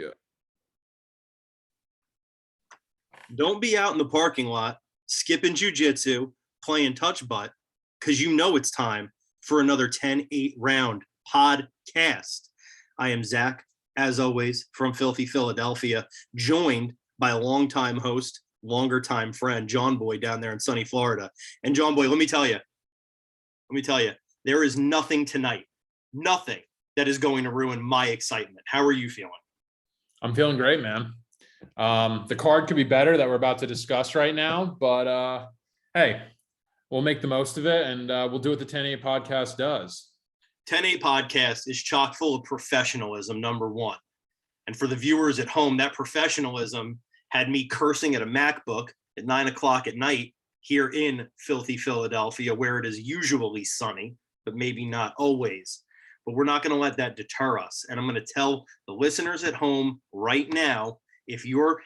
Good. Don't be out in the parking lot, skipping jujitsu, playing touch butt, because you know it's time for another 10-8 round podcast. I am Zach, as always, from Filthy Philadelphia, joined by a longtime host, longer time friend, John Boy, down there in sunny Florida. And John Boy, let me tell you, there is nothing tonight, nothing that is going to ruin my excitement. How are you feeling? I'm feeling great, man. The card could be better that we're about to discuss right now, but hey, we'll make the most of it, and we'll do what the 10-8 podcast does. 10-8 podcast is chock full of professionalism, number one. And for the viewers at home, that professionalism had me cursing at a MacBook at 9 o'clock at night here in Filthy Philadelphia, where it is usually sunny, but maybe not always. But we're not going to let that deter us. And I'm going to tell the listeners at home right now, if you're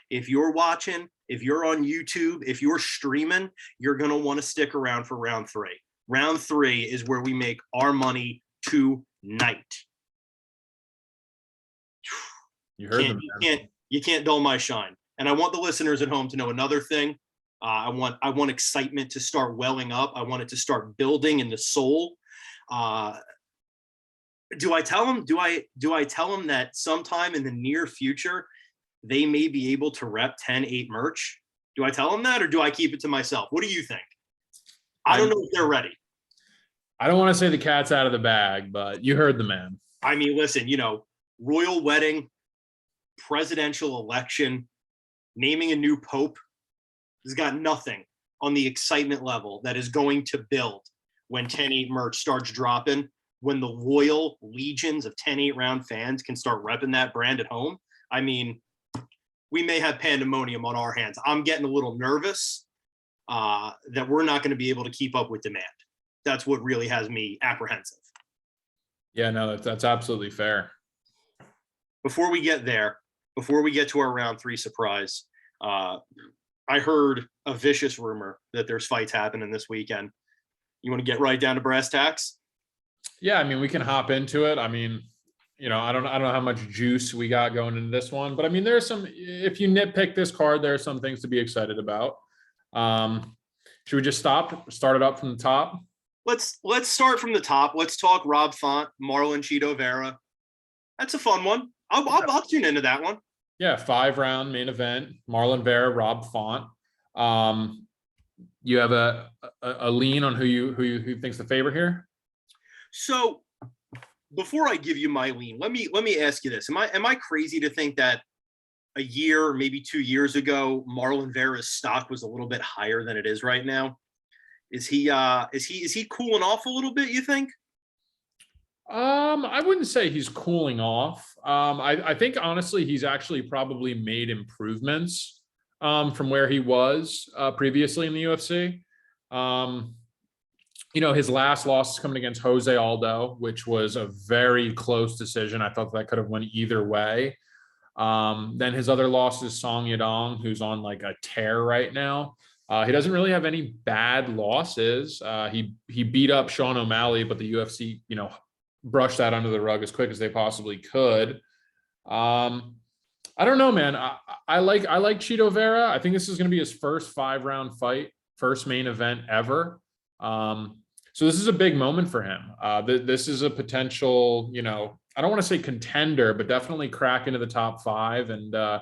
watching, if you're on YouTube, if you're streaming, you're going to want to stick around for round three. Round three is where we make our money tonight. You heard them. You can't dull my shine. And I want the listeners at home to know another thing. I want excitement to start welling up. I want it to start building in the soul. Do I tell them that sometime in the near future they may be able to rep 10-8 merch? Do I tell them that, or do I keep it to myself? What do you think? I don't know if they're ready. I don't want to say the cat's out of the bag, but you heard the man. I mean, listen, royal wedding, presidential election, naming a new pope has got nothing on the excitement level that is going to build when 10-8 merch starts dropping, when the loyal legions of 10-8 round fans can start repping that brand at home. I mean, we may have pandemonium on our hands. I'm getting a little nervous that we're not going to be able to keep up with demand. That's what really has me apprehensive. Yeah, no, that's absolutely fair. Before we get to our round three surprise, I heard a vicious rumor that there's fights happening this weekend. You want to get right down to brass tacks? Yeah, I mean, we can hop into it. I mean, I don't know how much juice we got going into this one, but I mean, there's some, if you nitpick this card, there are some things to be excited about. Should we just start it up from the top? Let's start from the top. Let's talk Rob Font, Marlon Chito Vera. That's a fun one. I'll tune into that one. Yeah, 5-round main event. Marlon Vera, Rob Font. You have a lean on who you think's the favorite here? So before I give you my lean, let me ask you this. Am I crazy to think that a year, maybe 2 years ago, Marlon Vera's stock was a little bit higher than it is right now? Is he cooling off a little bit, you think? I wouldn't say he's cooling off. I think honestly he's actually probably made improvements from where he was previously in the UFC. His last loss is coming against Jose Aldo, which was a very close decision. I thought that could have went either way. Then his other loss is Song Yadong, who's on like a tear right now. He doesn't really have any bad losses. He beat up Sean O'Malley, but the UFC, brushed that under the rug as quick as they possibly could. I don't know, man. I like Chito Vera. I think this is going to be his first 5-round fight, first main event ever. So this is a big moment for him. This is a potential, I don't want to say contender, but definitely crack into the top 5 and,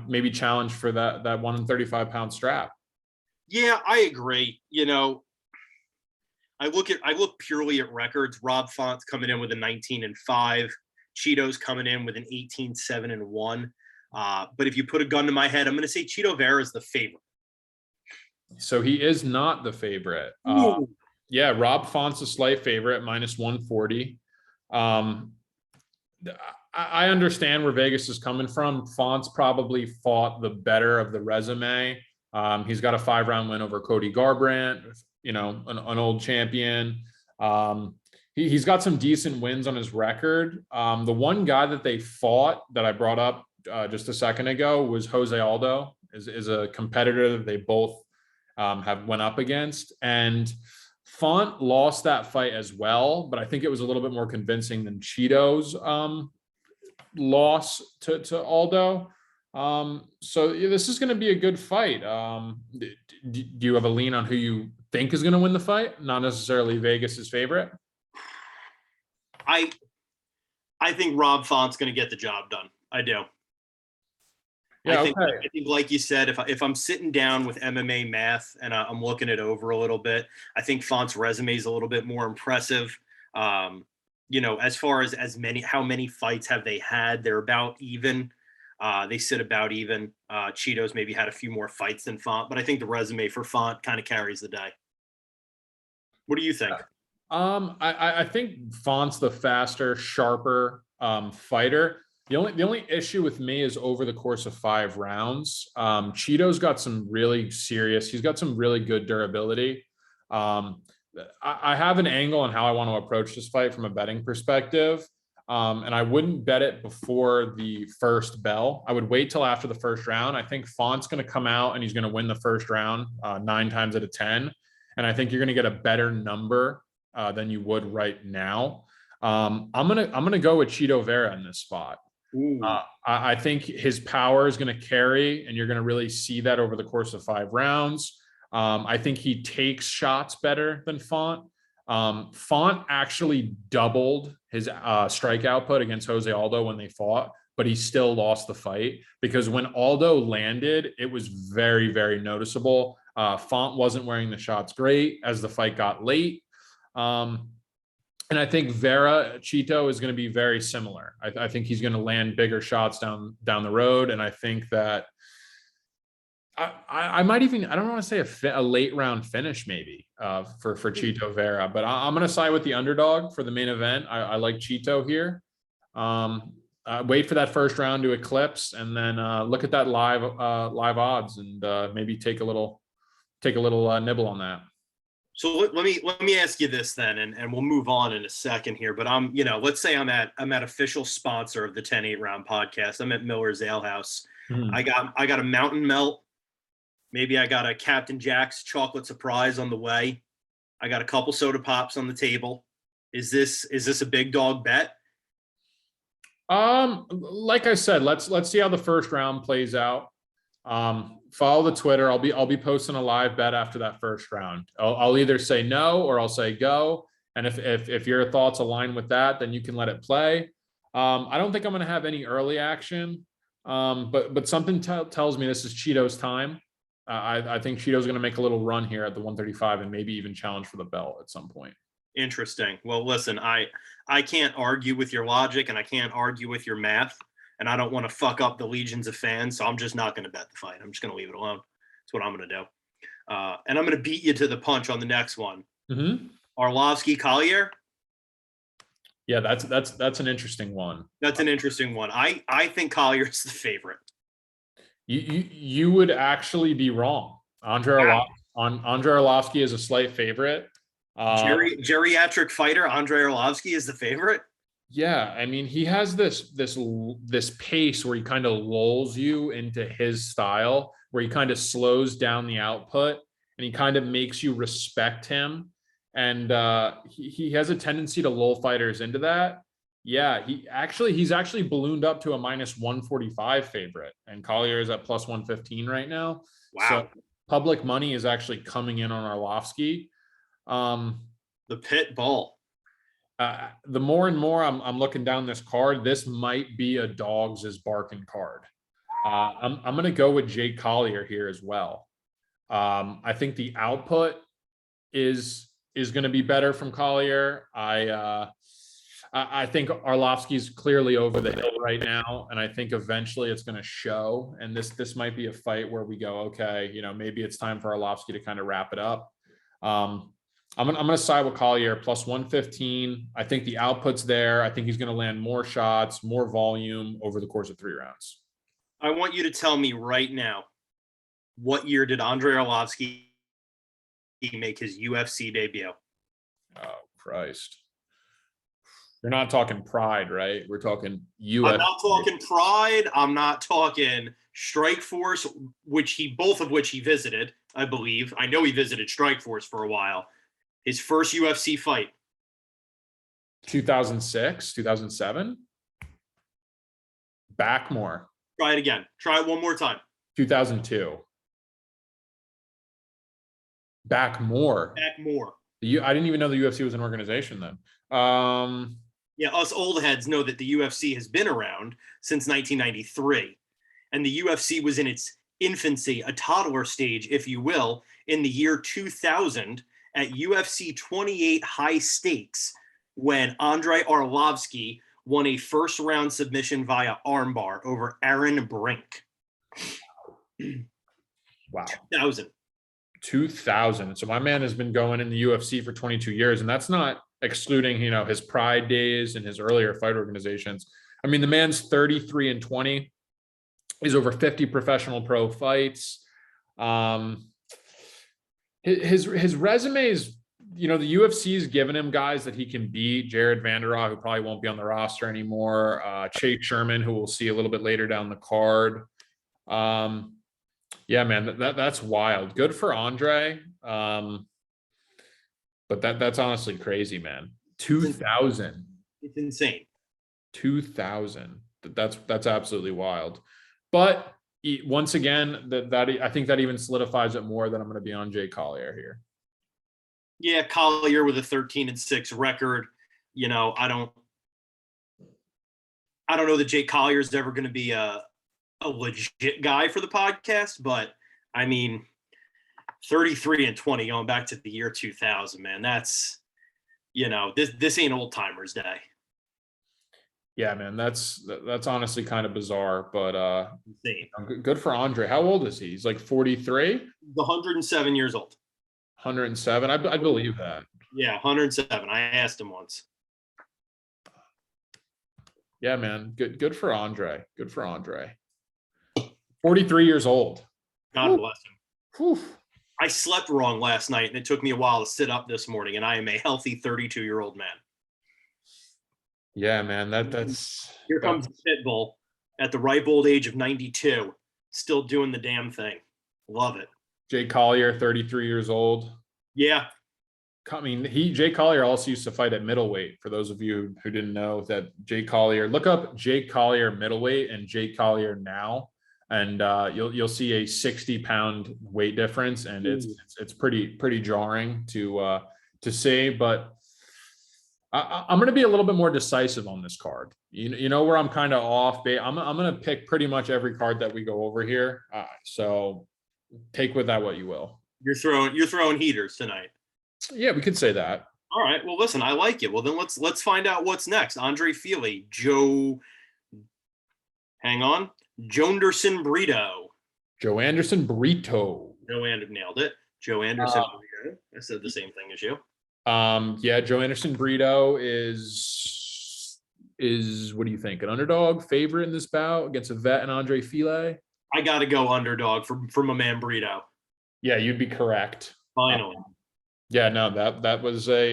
maybe challenge for that 135-pound strap. Yeah, I agree. I look purely at records. Rob Font's coming in with a 19-5. Chito's coming in with an 18-7-1. But if you put a gun to my head, I'm going to say Chito Vera is the favorite. So he is not the favorite. Yeah, Rob Font's a slight favorite, -140. I understand where Vegas is coming from. Font's probably fought the better of the resume. He's got a 5-round win over Cody Garbrandt, an old champion. He's got some decent wins on his record. The one guy that they fought that I brought up just a second ago was Jose Aldo, is a competitor that they both have went up against. And Font lost that fight as well, but I think it was a little bit more convincing than Chito's loss to Aldo. So this is going to be a good fight. Do you have a lean on who you think is going to win the fight? Not necessarily Vegas's favorite. I think Rob Font's going to get the job done. I do. Yeah, I think, okay. I think, like you said, if I'm sitting down with MMA math and I'm looking it over a little bit, I think Font's resume is a little bit more impressive. As far as how many fights have they had? They're about even. They sit about even. Cheeto's maybe had a few more fights than Font, but I think the resume for Font kind of carries the day. What do you think? I think Font's the faster, sharper fighter. The only issue with me is over the course of 5 rounds. Cheeto's got some really serious. He's got some really good durability. I have an angle on how I want to approach this fight from a betting perspective. And I wouldn't bet it before the first bell. I would wait till after the first round. I think Font's going to come out and he's going to win the first round 9 times out of 10. And I think you're going to get a better number than you would right now. I'm gonna go with Cheeto Vera in this spot. I think his power is going to carry, and you're going to really see that over the course of 5 rounds. I think he takes shots better than Font. Font actually doubled his strike output against Jose Aldo when they fought, but he still lost the fight because when Aldo landed, it was very, very noticeable. Font wasn't wearing the shots great as the fight got late. And I think Vera Cheeto is going to be very similar. I think he's going to land bigger shots down the road. And I think that I might even, I don't want to say a late round finish maybe for Cheeto Vera, but I'm going to side with the underdog for the main event. I like Cheeto here. Wait for that first round to eclipse and then look at that live odds and maybe take a little nibble on that. So let me ask you this then, and we'll move on in a second here. But let's say I'm at official sponsor of the 10-8 round podcast. I'm at Miller's Ale House. I got a Mountain Melt. Maybe I got a Captain Jack's chocolate surprise on the way. I got a couple soda pops on the table. Is this a big dog bet? Like I said, let's see how the first round plays out. Follow the Twitter. I'll be posting a live bet after that first round. I'll either say no or I'll say go. And if your thoughts align with that, then you can let it play. I don't think I'm going to have any early action. But something tells me this is Cheeto's time. I think Cheeto's going to make a little run here at the 135 and maybe even challenge for the belt at some point. Interesting. Well, listen, I can't argue with your logic and I can't argue with your math. And I don't want to fuck up the legions of fans, so I'm just not going to bet the fight. I'm just going to leave it alone. That's what I'm going to do. And I'm going to beat you to the punch on the next one. Arlovsky Collier. Yeah, that's an interesting one. That's an interesting one. I think Collier's the favorite. You would actually be wrong. Andre Arlovsky is a slight favorite. Geriatric fighter Andre Arlovsky is the favorite. Yeah, I mean, he has this pace where he kind of lulls you into his style, where he kind of slows down the output and he kind of makes you respect him. And he has a tendency to lull fighters into that. Yeah, he's actually ballooned up to a -145 favorite, and Collier is at +115 right now. Wow. So public money is actually coming in on Arlovsky. The pit bull. The more and more I'm looking down this card, this might be a dogs is barking card. I'm going to go with Jake Collier here as well. I think the output is going to be better from Collier. I think Arlovsky's clearly over the hill right now, and I think eventually it's going to show. And this might be a fight where we go, okay, maybe it's time for Arlovsky to kind of wrap it up. I'm gonna side with Collier +115. I think the output's there. I think he's gonna land more shots, more volume over the course of 3 rounds. I want you to tell me right now, what year did Andre Arlovsky make his UFC debut? Oh, Christ. You're not talking Pride, right? We're talking UFC. I'm not talking Pride. I'm not talking Strikeforce, both of which he visited, I believe. I know he visited Strikeforce for a while. His first UFC fight. 2006, 2007? Backmore. Try it again. Try it one more time. 2002. Backmore. Backmore. I didn't even know the UFC was an organization then. Yeah, us old heads know that the UFC has been around since 1993. And the UFC was in its infancy, a toddler stage, if you will, in the year 2000 at UFC 28 High Stakes when Andrei Arlovsky won a first-round submission via armbar over Aaron Brink. Wow. 2000. So my man has been going in the UFC for 22 years, and that's not excluding, his Pride days and his earlier fight organizations. I mean, the man's 33-20. He's over 50 professional pro fights. His resume is, the UFC has given him guys that he can beat. Jared Vanderhaar, who probably won't be on the roster anymore. Chase Sherman, who we'll see a little bit later down the card. Yeah, man, that's wild. Good for Andre. But that's honestly crazy, man. 2000. It's insane. 2000. That's absolutely wild. But once again, that I think that even solidifies it more that I'm going to be on Jay Collier here. Yeah, Collier with a 13-6 record. I don't know that Jay Collier is ever going to be a legit guy for the podcast, but I mean, 33-20 going back to the year 2000, man. That's, this ain't old timers day. Yeah, man, that's honestly kind of bizarre, but insane. Good for Andre. How old is he? He's like 43. He's 107 years old. 107. I believe that. Yeah, 107. I asked him once. Yeah, man. Good for Andre. Good for Andre. 43 years old. God bless him. Whew. I slept wrong last night, and it took me a while to sit up this morning, and I am a healthy 32-year-old man. Yeah, man. That's here comes Pitbull at the ripe old age of 92, still doing the damn thing. Love it. Jay Collier, 33 years old. Yeah. I mean, Jay Collier also used to fight at middleweight. For those of you who didn't know that, Jay Collier, look up Jay Collier middleweight and Jay Collier now, and you'll see a 60-pound weight difference, and it's pretty jarring to see. But I'm going to be a little bit more decisive on this card. You know where I'm kind of off. I'm going to pick pretty much every card that we go over here. So take with that what you will. You're throwing heaters tonight. Yeah, we could say that. All right. Well, listen, I like it. Well, then let's find out what's next. Andre Fili, Joanderson Brito. Joe Anderson Brito. Nailed it. Joe Anderson Brito. I said the same thing as you. Yeah, Joe Anderson Brito is what do you think? An underdog favorite in this bout against a vet and Andre Fili? I got to go underdog for my man Brito. Yeah, you'd be correct. Finally. Yeah, no, that was I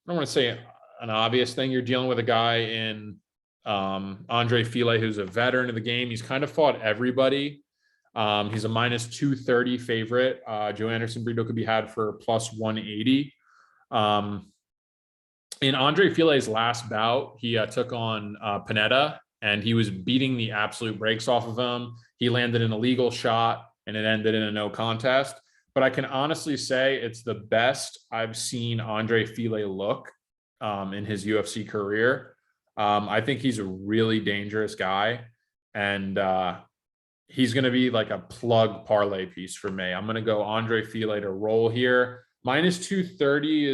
don't want to say an obvious thing. You're dealing with a guy in Andre Fili who's a veteran of the game. He's kind of fought everybody. He's a -230 favorite. Joe Anderson Brito could be had for +180. In Andre Fili's last bout, he took on Pineda, and he was beating the absolute brakes off of him. He landed an illegal shot, and it ended in a no contest. But I can honestly say it's the best I've seen Andre Fili look in his UFC career. I think he's a really dangerous guy, and he's going to be like a plug parlay piece for me. I'm going to go Andre Fili to roll here. -230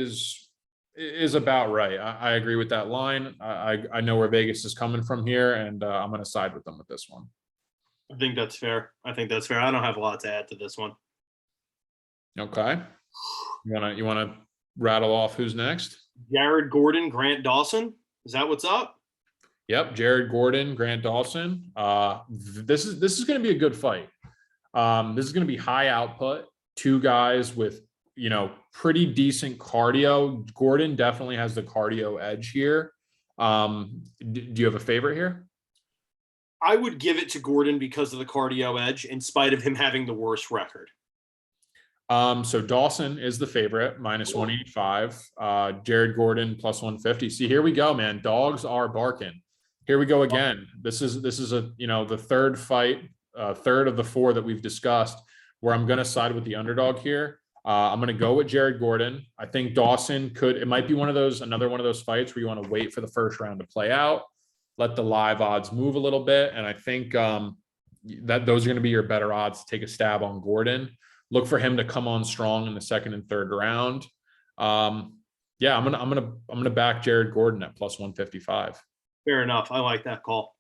is about right. I agree with that line. I know where Vegas is coming from here, and I'm going to side with them with this one. I think that's fair. I don't have a lot to add to this one. Okay. You want to rattle off who's next? Jared Gordon, Grant Dawson. Is that what's up? Yep, Jared Gordon, Grant Dawson. This is going to be a good fight. This is going to be high output. Two guys with pretty decent cardio. Gordon definitely has the cardio edge here. Do you have a favorite here? I would give it to Gordon because of the cardio edge, in spite of him having the worst record. So Dawson is the favorite, -185. Jared Gordon +150. See, here we go, man. Dogs are barking. Here we go again. This is a, the third fight, third of the four that we've discussed, where I'm going to side with the underdog here. I'm going to go with Jared Gordon. I think Dawson it might be another one of those fights where you want to wait for the first round to play out, let the live odds move a little bit. And I think that those are going to be your better odds to take a stab on Gordon. Look for him to come on strong in the second and third round. Yeah, I'm gonna back Jared Gordon at plus 155. Fair enough. I like that call.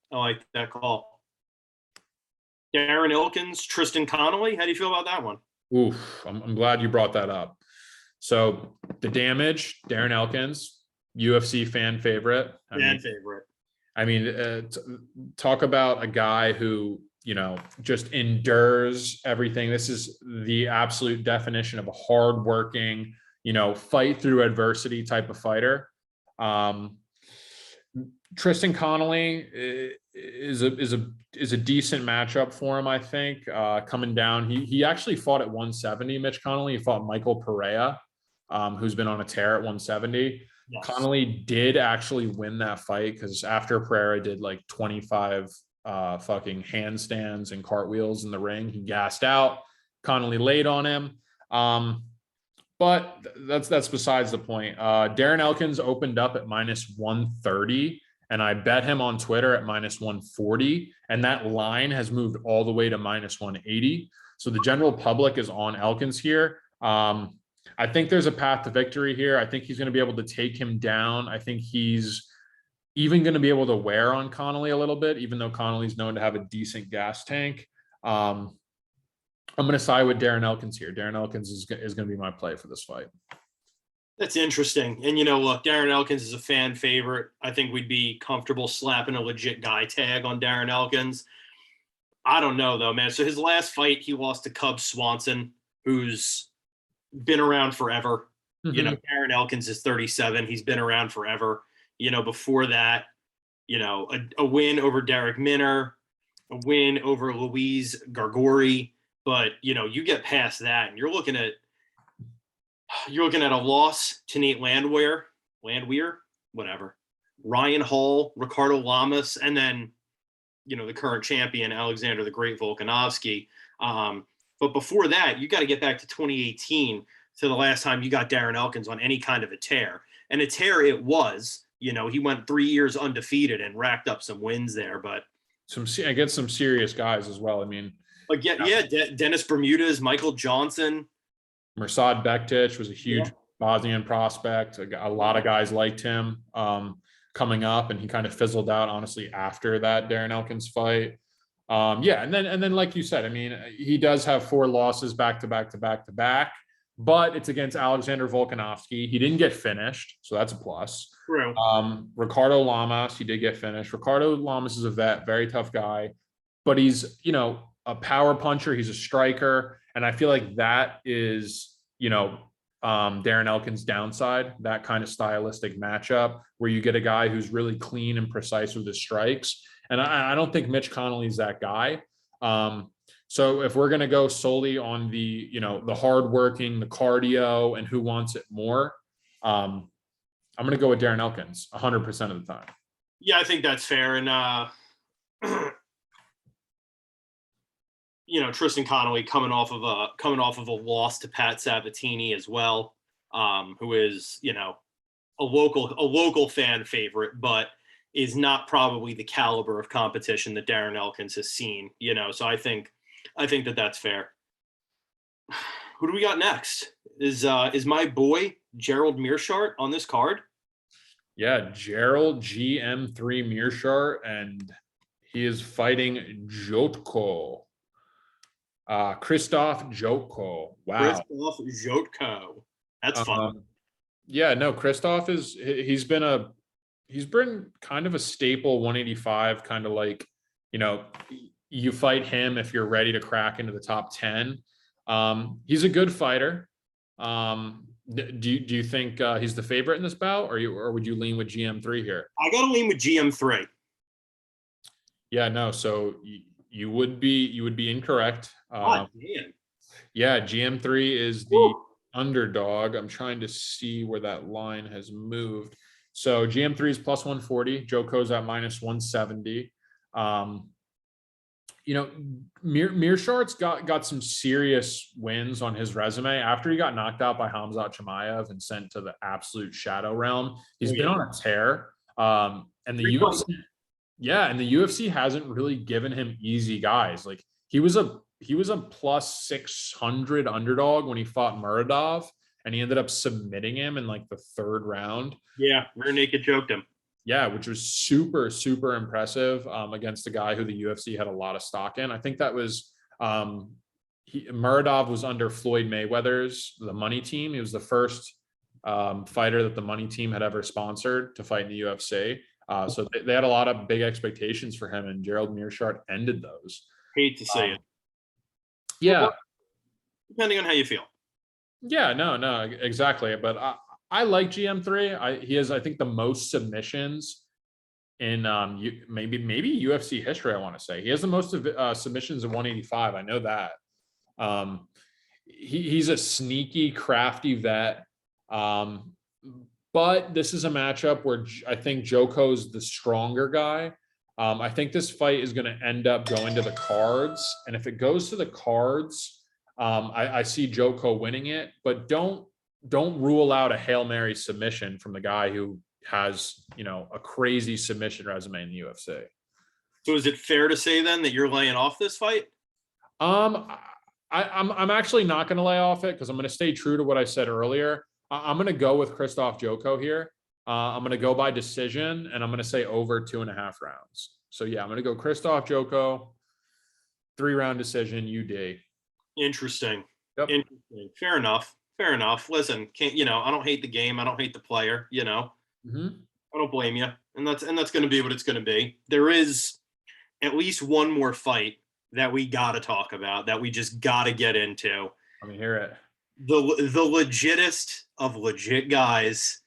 Darren Elkins, Tristan Connolly. How do you feel about that one? Oof, I'm glad you brought that up. So the damage, Darren Elkins, UFC fan favorite. Favorite. I mean, talk about a guy who, just endures everything. This is the absolute definition of a hardworking, fight through adversity type of fighter. Tristan Connolly is a decent matchup for him, I think. Coming down, he actually fought at 170. Mitch Connolly, he fought Michael Pereira, who's been on a tear at 170. Yes. Connolly did actually win that fight because after Pereira did like 25 fucking handstands and cartwheels in the ring, he gassed out. Connolly laid on him. But that's besides the point. Darren Elkins opened up at minus 130, and I bet him on Twitter at minus 140, and that line has moved all the way to minus 180. So the general public is on Elkins here. I think there's a path to victory here. I think he's going to be able to take him down. I think he's even going to be able to wear on Connolly a little bit, even though Connolly's known to have a decent gas tank. I'm going to side with Darren Elkins here. Darren Elkins is going to be my play for this fight. That's interesting. And, look, Darren Elkins is a fan favorite. I think we'd be comfortable slapping a legit guy tag on Darren Elkins. I don't know, though, man. So his last fight, he lost to Cub Swanson, who's been around forever. Mm-hmm. Darren Elkins is 37. He's been around forever. Before that, a win over Derek Minner, a win over Luis Gargori. But, you get past that and you're looking at a loss to Nate Landwehr, whatever, Ryan Hall, Ricardo Lamas, and then, the current champion, Alexander the Great Volkanovski. But before that, you got to get back to 2018 to the last time you got Darren Elkins on any kind of a tear. And a tear it was. He went 3 years undefeated and racked up some wins there. But against some serious guys as well. I mean, Dennis Bermudez, Michael Johnson. Mirsad Bektic was a huge Bosnian prospect. A lot of guys liked him coming up, and he kind of fizzled out, honestly, after that Darren Elkins fight. And then like you said, I mean, he does have 4 losses back to back, but it's against Alexander Volkanovski. He didn't get finished, so that's a plus. True. Ricardo Lamas, he did get finished. Ricardo Lamas is a vet, very tough guy, but he's, a power puncher. He's a striker. And I feel like that is, Darren Elkins' downside, that kind of stylistic matchup where you get a guy who's really clean and precise with his strikes. And I don't think Mitch Connolly's that guy. So if we're going to go solely on the, the hardworking, the cardio, and who wants it more, I'm going to go with Darren Elkins 100% of the time. Yeah, I think that's fair. And, Tristan Connolly coming off of a loss to Pat Sabatini as well, who is, a local fan favorite, but is not probably the caliber of competition that Darren Elkins has seen, so I think that that's fair. Who do we got next? Is my boy Gerald Meerschaert on this card? Yeah, Gerald GM3 Meerschaert, and he is fighting Jotko. Krzysztof Jotko. Wow. Krzysztof Jotko. That's fun. Krzysztof he's been kind of a staple 185, kind of like, you fight him if you're ready to crack into the top 10. He's a good fighter. Do you think he's the favorite in this bout, or would you lean with GM3 here? I got to lean with GM3. Yeah, no. So you would be incorrect. God damn. Yeah, GM3 is the underdog. I'm trying to see where that line has moved. So GM3 is plus 140. Joko's at minus 170. Meerschaert's got some serious wins on his resume after he got knocked out by Khamzat Chimaev and sent to the absolute shadow realm. He's been on a tear. And the UFC hasn't really given him easy guys. Like he was a plus 600 underdog when he fought Muradov, and he ended up submitting him in like the third round. Yeah, rear naked choked him. Yeah, which was super, super impressive against a guy who the UFC had a lot of stock in. I think that was Muradov was under Floyd Mayweather's The Money Team. He was the first fighter that the Money Team had ever sponsored to fight in the UFC. So they had a lot of big expectations for him, and Gerald Meerschaert ended those. Hate to say it. Yeah. Depending on how you feel. Yeah, no, exactly. But I like GM3. He has, I think, the most submissions in maybe UFC history. I want to say he has the most submissions in 185. I know that. He's a sneaky, crafty vet. But this is a matchup where I think Joko's the stronger guy. I think this fight is going to end up going to the cards, and if it goes to the cards, I see Joko winning it. But don't rule out a Hail Mary submission from the guy who has, a crazy submission resume in the UFC. So is it fair to say then that you're laying off this fight? I'm actually not going to lay off it because I'm going to stay true to what I said earlier. I'm going to go with Krzysztof Joko here. I'm going to go by decision, and I'm going to say over 2.5 rounds. So yeah, I'm going to go Krzysztof Joko, 3-round decision, UD. Interesting. Yep. Interesting. Fair enough. Listen, I don't hate the game. I don't hate the player, Mm-hmm. I don't blame you. And that's going to be what it's going to be. There is at least one more fight that we got to talk about, that we just got to get into. Let me hear it. The legitest of legit guys,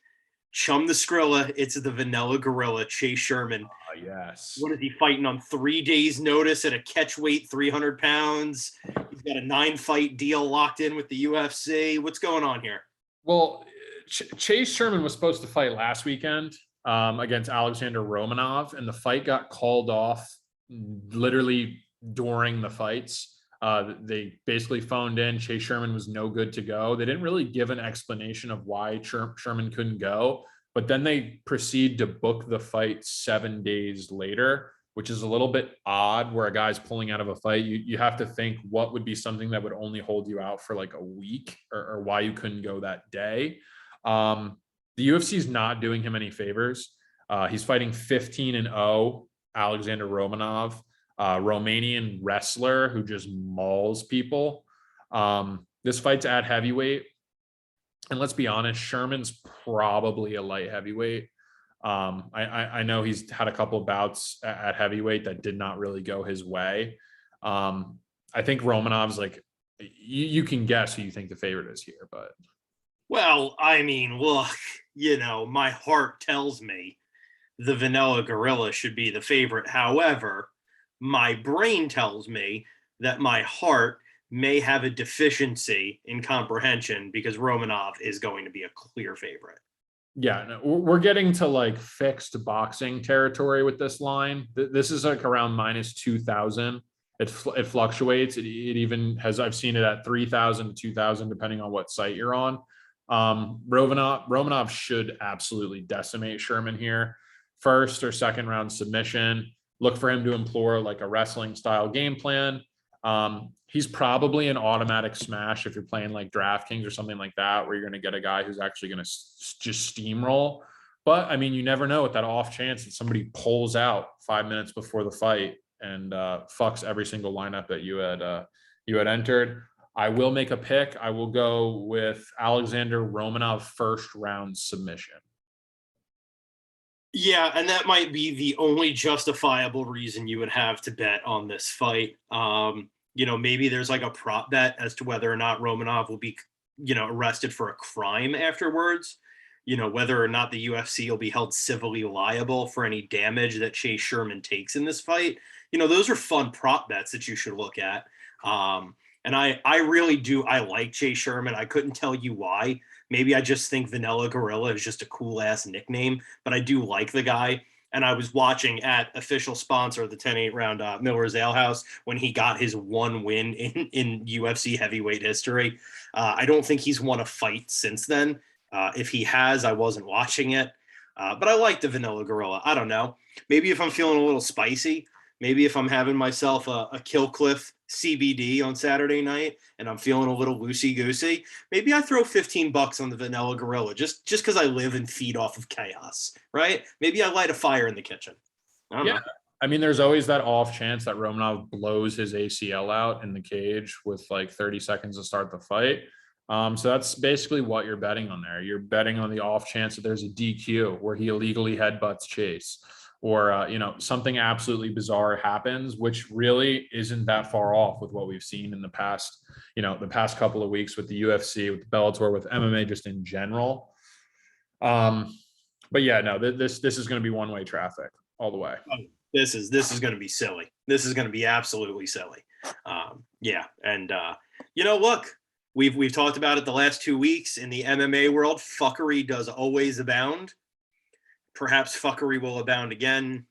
Chum the Skrilla. It's the Vanilla Gorilla, Chase Sherman. Yes. What is he fighting on 3 days' notice at a catch weight, 300 pounds? He's got a 9-fight deal locked in with the UFC. What's going on here? Well, Chase Sherman was supposed to fight last weekend against Alexander Romanov, and the fight got called off literally during the fights. They basically phoned in. Chase Sherman was no good to go. They didn't really give an explanation of why Sherman couldn't go, but then they proceed to book the fight 7 days later, which is a little bit odd where a guy's pulling out of a fight. You have to think what would be something that would only hold you out for like a week, or why you couldn't go that day. The UFC is not doing him any favors. He's fighting 15-0 Alexander Romanov, Romanian wrestler who just mauls people. This fight's at heavyweight, and let's be honest, Sherman's probably a light heavyweight. I know he's had a couple of bouts at heavyweight that did not really go his way. I think Romanov's like, you can guess who you think the favorite is here, but. Well, I mean, look, my heart tells me the Vanilla Gorilla should be the favorite. However, my brain tells me that my heart may have a deficiency in comprehension because Romanov is going to be a clear favorite. Yeah, no, we're getting to like fixed boxing territory with this line. This is like around minus 2,000. It fluctuates. It even has, I've seen it at 3,000 to 2,000, depending on what site you're on. Romanov should absolutely decimate Sherman here. First or second round submission. Look for him to employ like a wrestling style game plan. He's probably an automatic smash if you're playing like DraftKings or something like that, where you're going to get a guy who's actually going to just steamroll. But I mean, you never know with that off chance that somebody pulls out 5 minutes before the fight and fucks every single lineup that you had entered. I will make a pick. I will go with Alexander Romanov first round submission. Yeah, and that might be the only justifiable reason you would have to bet on this fight. Maybe there's like a prop bet as to whether or not Romanov will be, arrested for a crime afterwards. Whether or not the UFC will be held civilly liable for any damage that Chase Sherman takes in this fight. Those are fun prop bets that you should look at. And I really do. I like Chase Sherman. I couldn't tell you why. Maybe I just think Vanilla Gorilla is just a cool ass nickname, but I do like the guy. And I was watching at official sponsor of the 10-8 round Miller's Ale House when he got his one win in UFC heavyweight history. I don't think he's won a fight since then. If he has, I wasn't watching it. But I like the Vanilla Gorilla. I don't know. Maybe if I'm feeling a little spicy, maybe if I'm having myself a Killcliff CBD on Saturday night and I'm feeling a little loosey-goosey, maybe I throw $15 on the Vanilla Gorilla just because I live and feed off of chaos, right? Maybe I light a fire in the kitchen. I don't know. I mean, there's always that off chance that Romanov blows his ACL out in the cage with like 30 seconds to start the fight. So that's basically what you're betting on there. You're betting on the off chance that there's a DQ where he illegally headbutts Chase, or something absolutely bizarre happens, which really isn't that far off with what we've seen in the past couple of weeks with the UFC, with Bellator, with MMA just in general. But yeah, no, this is going to be one-way traffic all the way. This is going to be silly. This is going to be absolutely silly. Look, we've talked about it the last 2 weeks in the MMA world. Fuckery does always abound. Perhaps fuckery will abound again.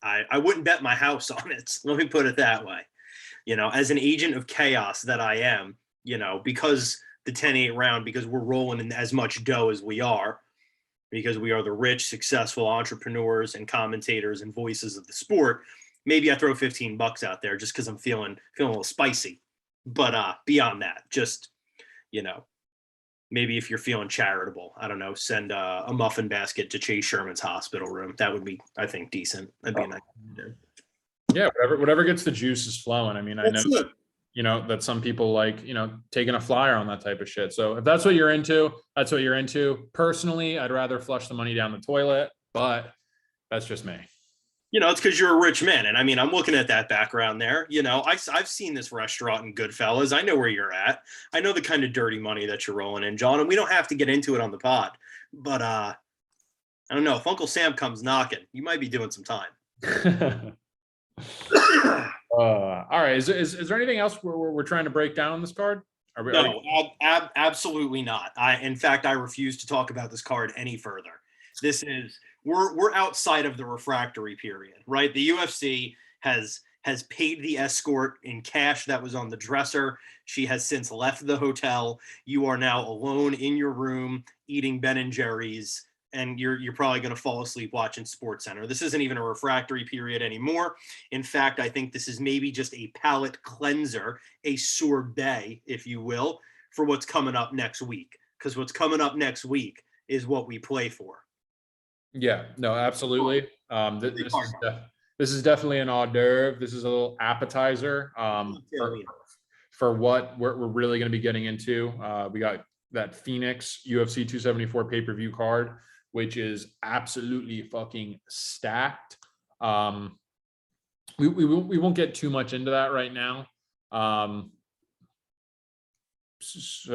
I wouldn't bet my house on it. Let me put it that way. As an agent of chaos that I am, because the 10-8 round, because we're rolling in as much dough as we are, because we are the rich, successful entrepreneurs and commentators and voices of the sport, maybe I throw $15 out there just because I'm feeling a little spicy. But beyond that, just, maybe if you're feeling charitable, I don't know, send a muffin basket to Chase Sherman's hospital room. That would be, I think, decent. That'd be a nice thing to do. Yeah, whatever gets the juices flowing. I mean, I know that some people like, taking a flyer on that type of shit. So if that's what you're into, that's what you're into. Personally, I'd rather flush the money down the toilet, but that's just me. It's because you're a rich man. And I mean, I'm looking at that background there. I've seen this restaurant in Goodfellas. I know where you're at. I know the kind of dirty money that you're rolling in, John. And we don't have to get into it on the pod. But I don't know. If Uncle Sam comes knocking, you might be doing some time. All right. Is there anything else we're trying to break down on this card? No, absolutely not. In fact, I refuse to talk about this card any further. We're outside of the refractory period, right? The UFC has paid the escort in cash that was on the dresser. She has since left the hotel. You are now alone in your room eating Ben & Jerry's, and you're probably going to fall asleep watching SportsCenter. This isn't even a refractory period anymore. In fact, I think this is maybe just a palate cleanser, a sorbet, if you will, for what's coming up next week. Because what's coming up next week is what we play for. Yeah, no, absolutely. This is definitely an hors d'oeuvre. This is a little appetizer for what we're really going to be getting into. We got that Phoenix UFC 274 pay-per-view card, which is absolutely fucking stacked. We won't get too much into that right now. So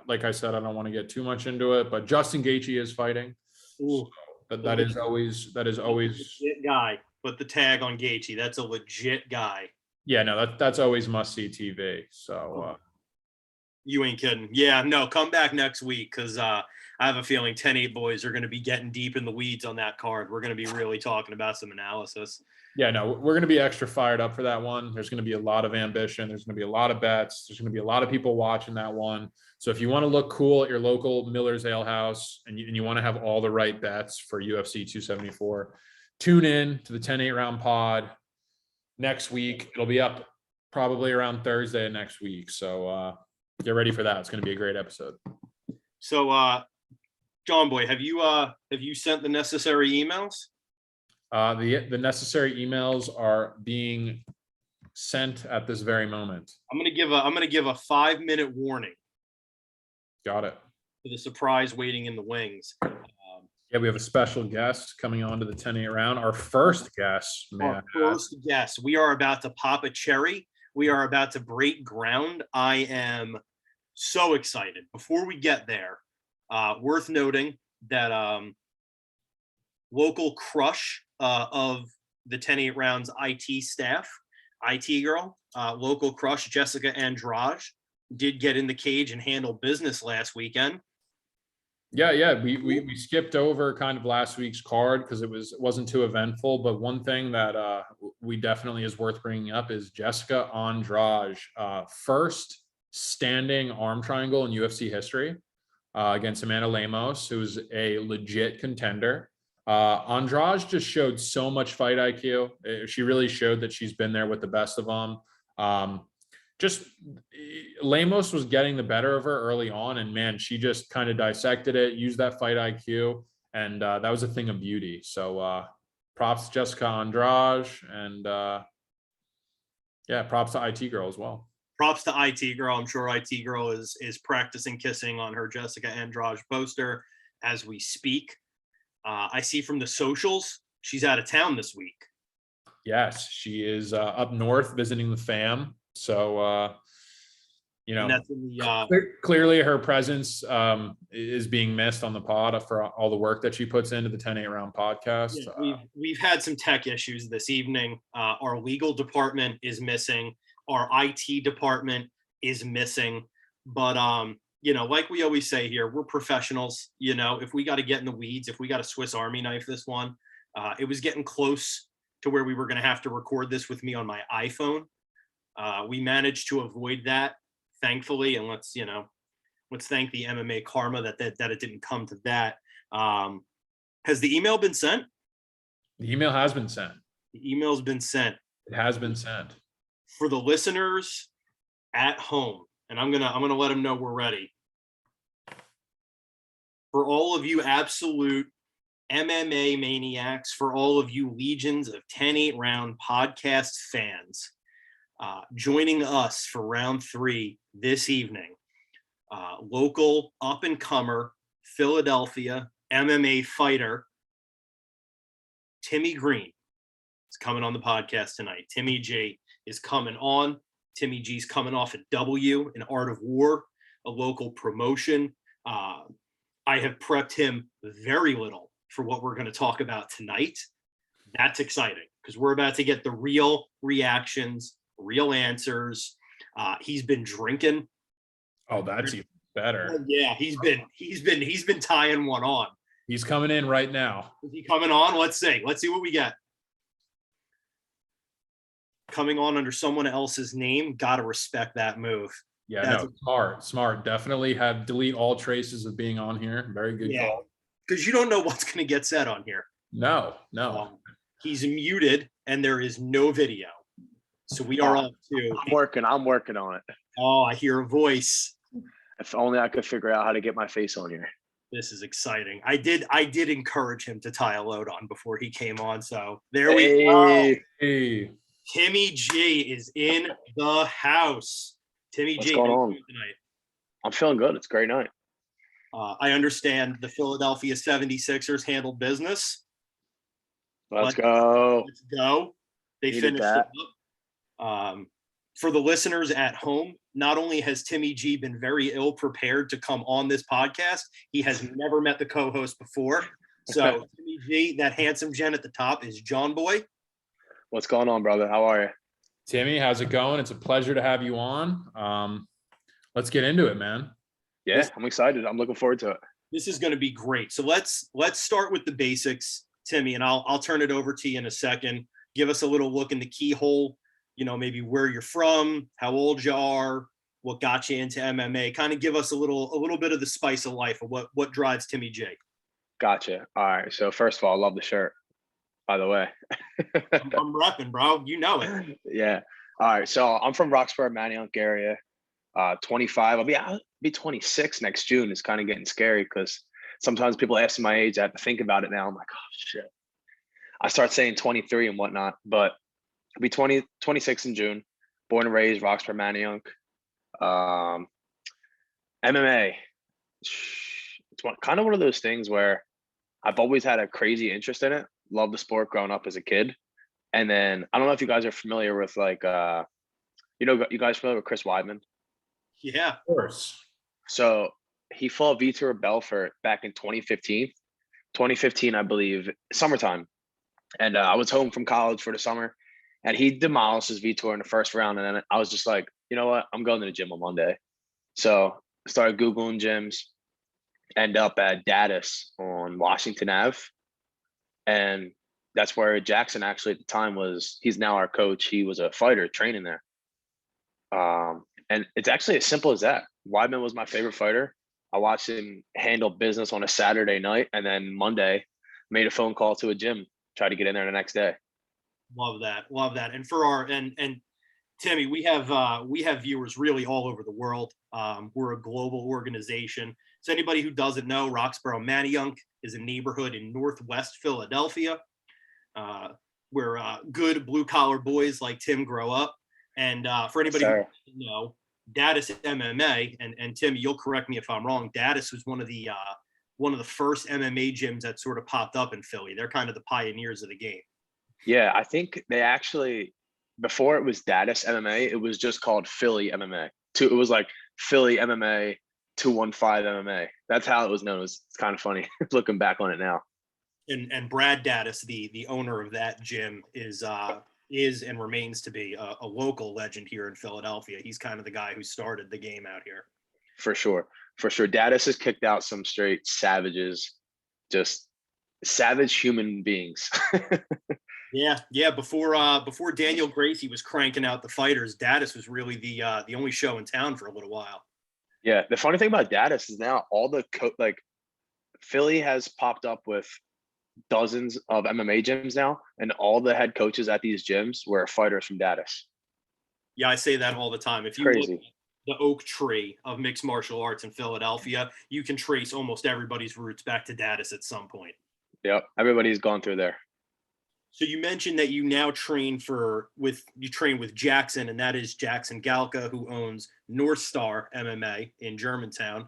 like I said, I don't want to get too much into it, but Justin Gaethje is fighting. Ooh. So that is always legit guy. Put the tag on Gaethje. That's a legit guy. Yeah, no, that's always must-see TV. So you ain't kidding. Yeah, no, come back next week because I have a feeling 10-8 boys are going to be getting deep in the weeds on that card. We're going to be really talking about some analysis. Yeah, no, we're going to be extra fired up for that one. There's going to be a lot of ambition. There's going to be a lot of bets. There's going to be a lot of people watching that one. So if you want to look cool at your local Miller's Ale House and you want to have all the right bets for UFC 274, tune in to the 10-8 round pod next week. It'll be up probably around Thursday next week. So get ready for that. It's going to be a great episode. So, John Boy, have you sent the necessary emails? The necessary emails are being sent at this very moment. I'm gonna give a 5-minute warning. Got it. For the surprise waiting in the wings. Yeah, we have a special guest coming on to the 10-8 round. Our first guest. We are about to pop a cherry. We are about to break ground. I am so excited. Before we get there, worth noting that local crush of the 10-8 rounds IT staff, IT girl, local crush Jessica Andrade did get in the cage and handle business last weekend. Yeah. We skipped over kind of last week's card because it wasn't too eventful. But one thing that we definitely is worth bringing up is Jessica Andrade, first standing arm triangle in UFC history against Amanda Lemos, who's a legit contender. Andrade just showed so much fight IQ. She really showed that she's been there with the best of them. Just Lemos was getting the better of her early on, and man, she just kind of dissected it, used that fight IQ, and that was a thing of beauty. So props to Jessica Andrade, and yeah, props to IT Girl as well. Props to IT Girl. I'm sure IT Girl is practicing kissing on her Jessica Andrade poster as we speak. I see from the socials she's out of town this week. Yes, she is up north visiting the fam. So, And that's in the, clearly her presence is being missed on the pod for all the work that she puts into the 10-8 round podcast. Yeah, we've had some tech issues this evening. Our legal department is missing. Our IT department is missing. But, like we always say here, we're professionals. If we got to get in the weeds, if we got a Swiss Army knife this one, it was getting close to where we were going to have to record this with me on my iPhone. We managed to avoid that, thankfully, and let's thank the MMA karma that it didn't come to that. Has the email been sent? The email has been sent. The email's been sent. It has been sent. For the listeners at home, and I'm gonna let them know we're ready. For all of you absolute MMA maniacs, for all of you legions of 10-8 round podcast fans, joining us for round 3 this evening, local up-and-comer Philadelphia MMA fighter Timmy Green is coming on the podcast tonight. Timmy G is coming on. Timmy G's coming off a W in Art of War, a local promotion. I have prepped him very little for what we're going to talk about tonight. That's exciting because we're about to get the real reactions, real answers. He's been drinking. Oh, that's even better. Yeah, he's been tying one on. He's coming in right now. Is he coming on? Let's see what we get. Coming on under someone else's name, gotta respect that move. Yeah, smart. Definitely have delete all traces of being on here. Very good call. Because you don't know what's going to get said on here. No. He's muted and there is no video. So we are on to. I'm working on it. Oh, I hear a voice. If only I could figure out how to get my face on here. This is exciting. I did encourage him to tie a load on before he came on. So there we go. Hey. Timmy G is in the house. Timmy What's G, going on tonight? I'm feeling good. It's a great night. I understand the Philadelphia 76ers handled business. Let's go. They finished it up. For the listeners at home, not only has Timmy G been very ill prepared to come on this podcast, he has never met the co-host before. So Timmy G, that handsome gen at the top is John Boy. What's going on, brother? How are you? Timmy, how's it going? It's a pleasure to have you on. Let's get into it, man. Yeah, I'm excited. I'm looking forward to it. This is going to be great. So let's start with the basics, Timmy, and I'll turn it over to you in a second. Give us a little look in the keyhole, maybe where you're from, how old you are, what got you into MMA. Kind of give us a little bit of the spice of life of what drives Timmy J. Gotcha. All right. So first of all, I love the shirt, by the way. I'm repping, bro. You know it. Yeah. All right. So I'm from Roxbury, Manayunk area. 25. I'll be 26 next June. It's kind of getting scary because sometimes people ask me my age. I have to think about it now. I'm like, oh shit. I start saying 23 and whatnot, but I'll be 26 in June. Born and raised Roxbury, Manayunk. MMA. It's kind of one of those things where I've always had a crazy interest in it. Loved the sport growing up as a kid. And then I don't know if you guys are familiar with you guys familiar with Chris Weidman? Yeah, of course. So he fought Vitor Belfort back in 2015, I believe, summertime. And I was home from college for the summer, and he demolishes Vitor in the first round. And then I was just like, you know what? I'm going to the gym on Monday. So I started Googling gyms, end up at Daddis on Washington Ave. And that's where Jackson actually at the time was. He's now our coach. He was a fighter training there. And it's actually as simple as that. Weidman was my favorite fighter. I watched him handle business on a Saturday night, and then Monday made a phone call to a gym, tried to get in there the next day. Love that. Love that. And for our and Timmy, we have viewers really all over the world. We're a global organization. So anybody who doesn't know, Roxborough Manayunk is a neighborhood in Northwest Philadelphia, where good blue collar boys like Tim grow up. And for anybody who doesn't know, Daddis MMA, and Tim, you'll correct me if I'm wrong, Daddis was one of the first MMA gyms that sort of popped up in Philly. They're kind of the pioneers of the game. Yeah, I think they actually, before it was Daddis MMA, it was just called Philly MMA. It was like Philly MMA 215 MMA. That's how it was known. It's kind of funny looking back on it now. And Brad Daddis, the owner of that gym, is and remains to be a local legend here in Philadelphia. He's kind of the guy who started the game out here. For sure. Daddis has kicked out some straight savages, just savage human beings. Yeah. Before Daniel Gracie was cranking out the fighters, Daddis was really the only show in town for a little while. Yeah, the funny thing about Daddis is now all the Philly has popped up with dozens of MMA gyms now, and all the head coaches at these gyms were fighters from Daddis. Yeah, I say that all the time. If you look at the oak tree of mixed martial arts in Philadelphia, you can trace almost everybody's roots back to Daddis at some point. Yep, everybody's gone through there. So you mentioned that you now train with Jackson, and that is Jackson Galka, who owns North Star MMA in Germantown.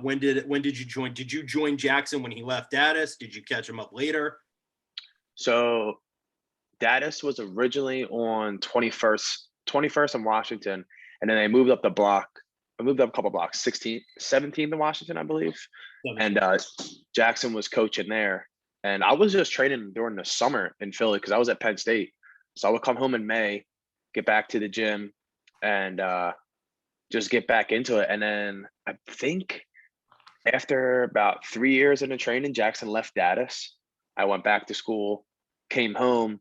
When did you join? Did you join Jackson when he left Daddis? Did you catch him up later? So Daddis was originally on 21st in Washington, and then they moved up the block. I moved up a couple blocks, 17th in Washington, I believe. 17th. And Jackson was coaching there. And I was just training during the summer in Philly because I was at Penn State. So I would come home in May, get back to the gym, and just get back into it. And then I think after about 3 years in the training, Jackson left Daddis. I went back to school, came home,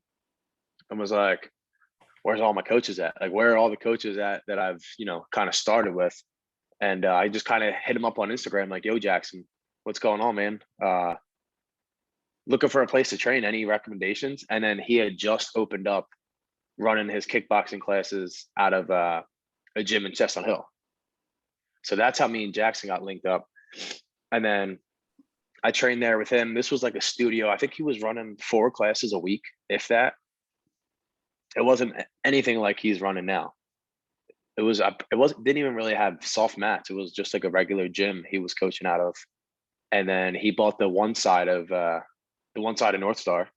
and was like, where's all my coaches at? Like, where are all the coaches at that I've, kind of started with? And I just kind of hit him up on Instagram, like, yo, Jackson, what's going on, man? Looking for a place to train, any recommendations? And then he had just opened up running his kickboxing classes out of a gym in Chestnut Hill. So that's how me and Jackson got linked up. And then I trained there with him. This was like a studio. I think he was running 4 classes a week, if that. It wasn't anything like he's running now. Didn't even really have soft mats. It was just like a regular gym he was coaching out of. And then he bought the one side of North Star.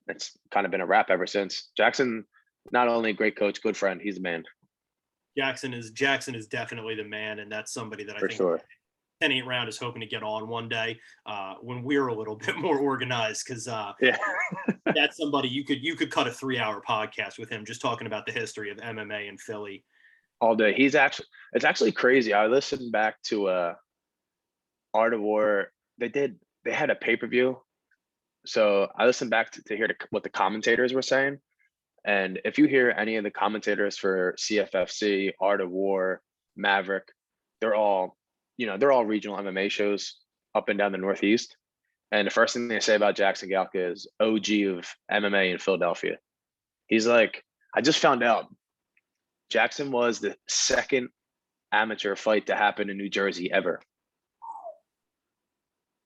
It's kind of been a wrap ever since. Jackson, not only a great coach, good friend, he's the man. Jackson is definitely the man, and that's somebody that I think sure. 10-8 round is hoping to get on one day when we're a little bit more organized, because that's somebody you could cut a 3-hour podcast with him just talking about the history of MMA in Philly all day. It's actually crazy. I listened back to Art of War. They had a pay-per-view. So I listened back to hear what the commentators were saying. And if you hear any of the commentators for CFFC, Art of War, Maverick, they're all regional MMA shows up and down the Northeast. And the first thing they say about Jackson Galka is OG of MMA in Philadelphia. He's like, I just found out Jackson was the second amateur fight to happen in New Jersey ever.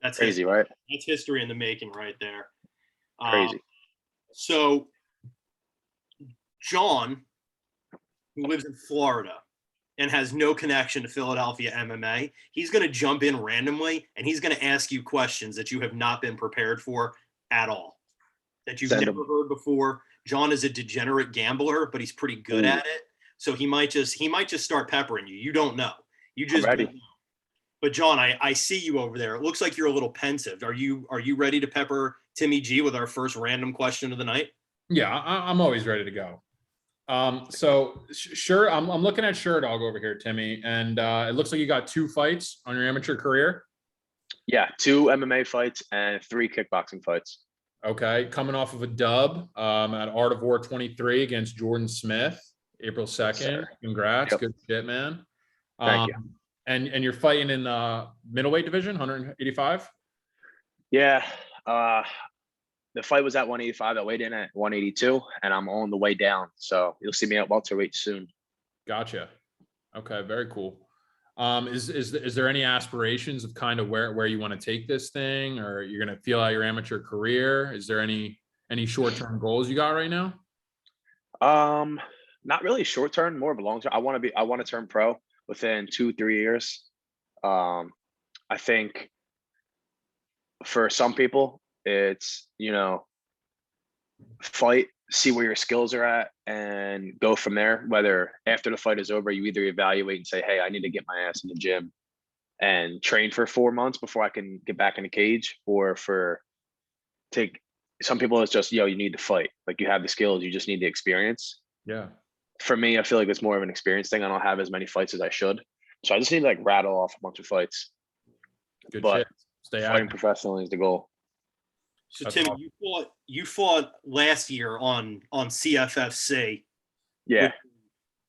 That's crazy, right? That's history in the making right there. Crazy. So John, who lives in Florida and has no connection to Philadelphia MMA, he's going to jump in randomly and he's going to ask you questions that you have not been prepared for at all, that you've never heard before. John is a degenerate gambler, but he's pretty good at it. So he might just start peppering you. You don't know. You just ready. Don't know. But John, I see you over there. It looks like you're a little pensive. Are you ready to pepper Timmy G with our first random question of the night? Yeah, I'm always ready to go. So sure, I'm looking at Sherdog over here, Timmy, and it looks like you got 2 fights on your amateur career. Yeah, 2 MMA fights and 3 kickboxing fights. Okay, coming off of a dub at Art of War 23 against Jordan Smith, April 2nd. Sir. Congrats, Yep. good shit, man. Thank you. And you're fighting in the middleweight division, 185. Yeah. The fight was at 185. I weighed in at 182, and I'm on the way down. So you'll see me at welterweight soon. Gotcha. Okay, very cool. Is there any aspirations of kind of where you want to take this thing, or you're gonna feel out your amateur career? Is there any short-term goals you got right now? Not really short term, more of a long term. I want to turn pro within 2-3 years. I think for some people, it's, fight, see where your skills are at, and go from there. Whether after the fight is over, you either evaluate and say, hey, I need to get my ass in the gym and train for 4 months before I can get back in the cage, or take some people, it's just, you need to fight. Like, you have the skills, you just need the experience. Yeah. For me, I feel like it's more of an experience thing. I don't have as many fights as I should. So I just need to rattle off a bunch of fights. Good But shit. Stay fighting active. professionally is the goal. So That's Timmy, awesome. you fought last year on CFFC. Yeah.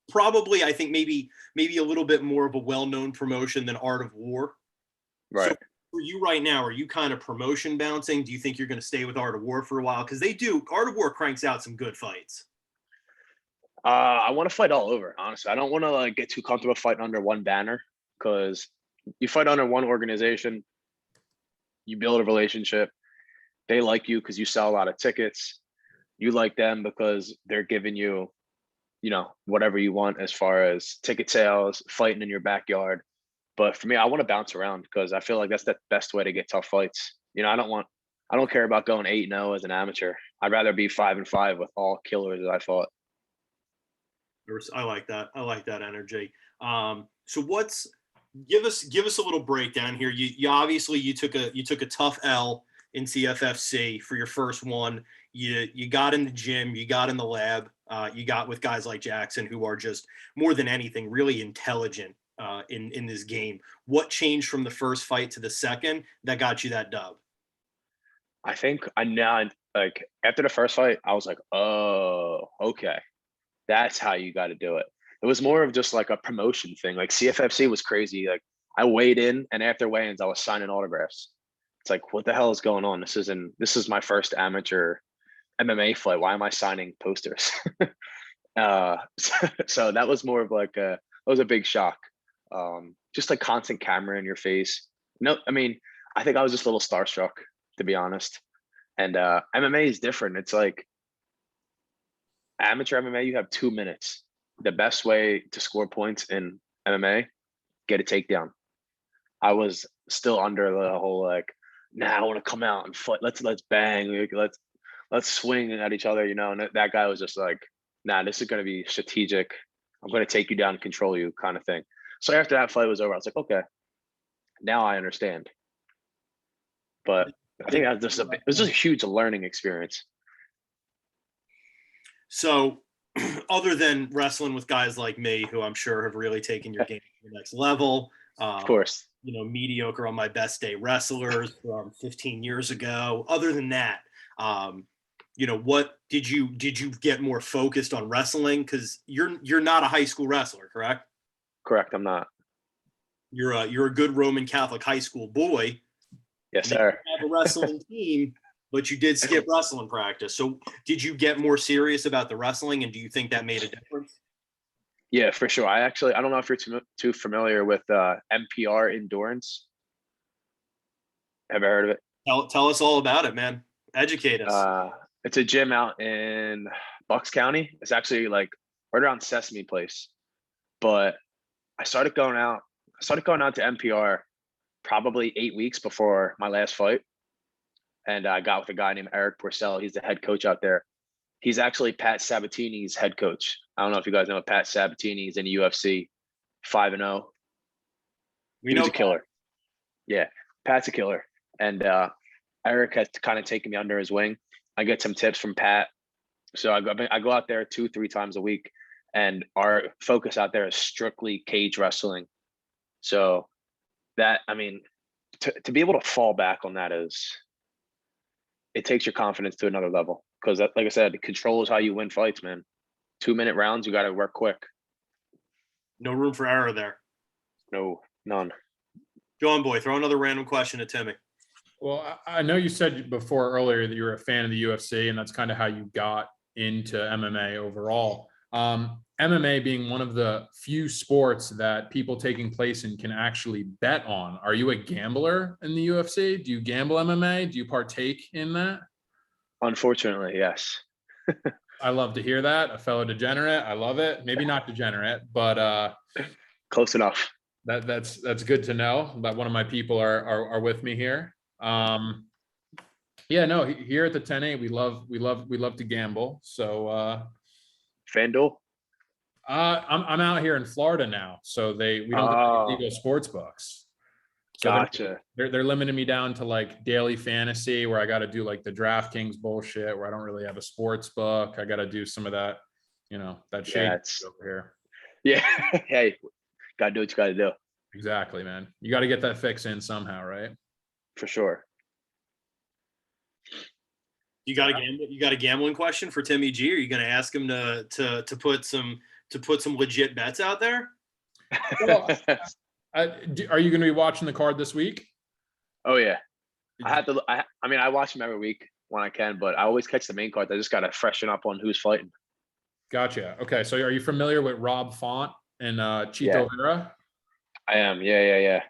Probably, I think maybe a little bit more of a well-known promotion than Art of War. Right. So for you right now, are you kind of promotion bouncing? Do you think you're going to stay with Art of War for a while? Because Art of War cranks out some good fights. I want to fight all over, honestly. I don't want to get too comfortable fighting under one banner, because you fight under one organization, you build a relationship. They like you because you sell a lot of tickets. You like them because they're giving you, whatever you want as far as ticket sales, fighting in your backyard. But for me, I want to bounce around because I feel like that's the best way to get tough fights. I don't care about going 8-0 as an amateur. I'd rather be 5-5 with all killers that I fought. I like that. I like that energy. So give us a little breakdown here. You obviously you took a tough L in CFFC for your first one. You got in the gym, you got in the lab, you got with guys like Jackson, who are just more than anything really intelligent in this game. What changed from the first fight to the second that got you that dub? I think I now, after the first fight, I was like, oh, okay. That's how you got to do it. It was more of just like a promotion thing. Like, CFFC was crazy. Like, I weighed in, and after weigh-ins, I was signing autographs. It's like, what the hell is going on? This is my first amateur MMA fight. Why am I signing posters? So that was more of that was a big shock. Just like constant camera in your face. No, I mean, I think I was just a little starstruck, to be honest. And MMA is different. It's like, amateur MMA, you have 2 minutes. The best way to score points in MMA, get a takedown. I was still under the whole I want to come out and fight. Let's bang. Let's swing at each other, And that guy was just like, nah, this is going to be strategic. I'm going to take you down and control you, kind of thing. So after that fight was over, I was like, okay, now I understand. But I think it was just a huge learning experience. So other than wrestling with guys like me, who I'm sure have really taken your game to the next level, Of course. Mediocre on my best day wrestlers from 15 years ago. Other than that, what did you get more focused on wrestling? Because you're not a high school wrestler, correct? Correct. I'm not. You're a good Roman Catholic high school boy. Yes, sir. You have a wrestling team, but you did skip wrestling practice. So did you get more serious about the wrestling, and do you think that made a difference? Yeah, for sure. I don't know if you're too familiar with MPR Endurance. Have you heard of it? Tell us all about it, man. Educate us. It's a gym out in Bucks County. It's actually right around Sesame Place. But I started going out to MPR probably 8 weeks before my last fight. And I got with a guy named Eric Porcel. He's the head coach out there. He's actually Pat Sabatini's head coach. I don't know if you guys know Pat Sabatini. He's in the UFC, 5-0. He's a killer. Yeah, Pat's a killer. And Eric has kind of taken me under his wing. I get some tips from Pat. So I go out there 2-3 times a week. And our focus out there is strictly cage wrestling. So to be able to fall back on that it takes your confidence to another level. Because like I said, control is how you win fights, man. 2-minute rounds, you got to work quick. No room for error there. No, none. John Boy, throw another random question at Timmy. Well, I know you said before earlier that you were a fan of the UFC, and that's kind of how you got into MMA overall. MMA being one of the few sports that people taking place in can actually bet on. Are you a gambler in the UFC? Do you gamble MMA? Do you partake in that? Unfortunately, yes. I love to hear that. A fellow degenerate. I love it. Maybe not degenerate, but Close enough. that's good to know that one of my people are with me here. Yeah, no, here at the 10A, we love to gamble. So FanDuel? I'm out here in Florida now, so we don't get legal sports books. So Gotcha. they're limiting me down to like daily fantasy, where I got to do like the DraftKings bullshit, where I don't really have a sports book. I got to do some of that, that shade over here. Yeah. Hey, gotta do what you gotta do. Exactly, man. You got to get that fix in somehow, right? For sure. You got a gambling question for Timmy G? Are you going to ask him to put some legit bets out there? Well, are you going to be watching the card this week? Oh yeah, I mean, I watch them every week when I can, but I always catch the main cards. I just gotta freshen up on who's fighting. Gotcha. Okay, so are you familiar with Rob Font and Chito Vera? I am. Yeah.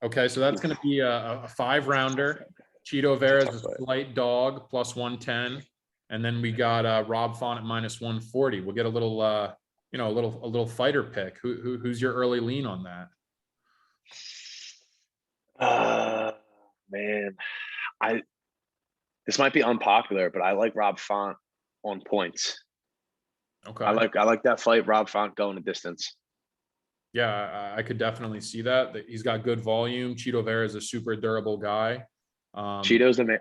Okay, so that's going to be a 5-rounder. Chito Vera is a slight dog, plus 110, and then we got Rob Font at minus 140. We'll get a little, a little fighter pick. Who's your early lean on that? Man, this might be unpopular, but I like Rob Font on points. Okay. I like that fight. Rob Font going the distance. Yeah, I could definitely see that. He's got good volume. Chito Vera is a super durable guy. Cheeto's the man.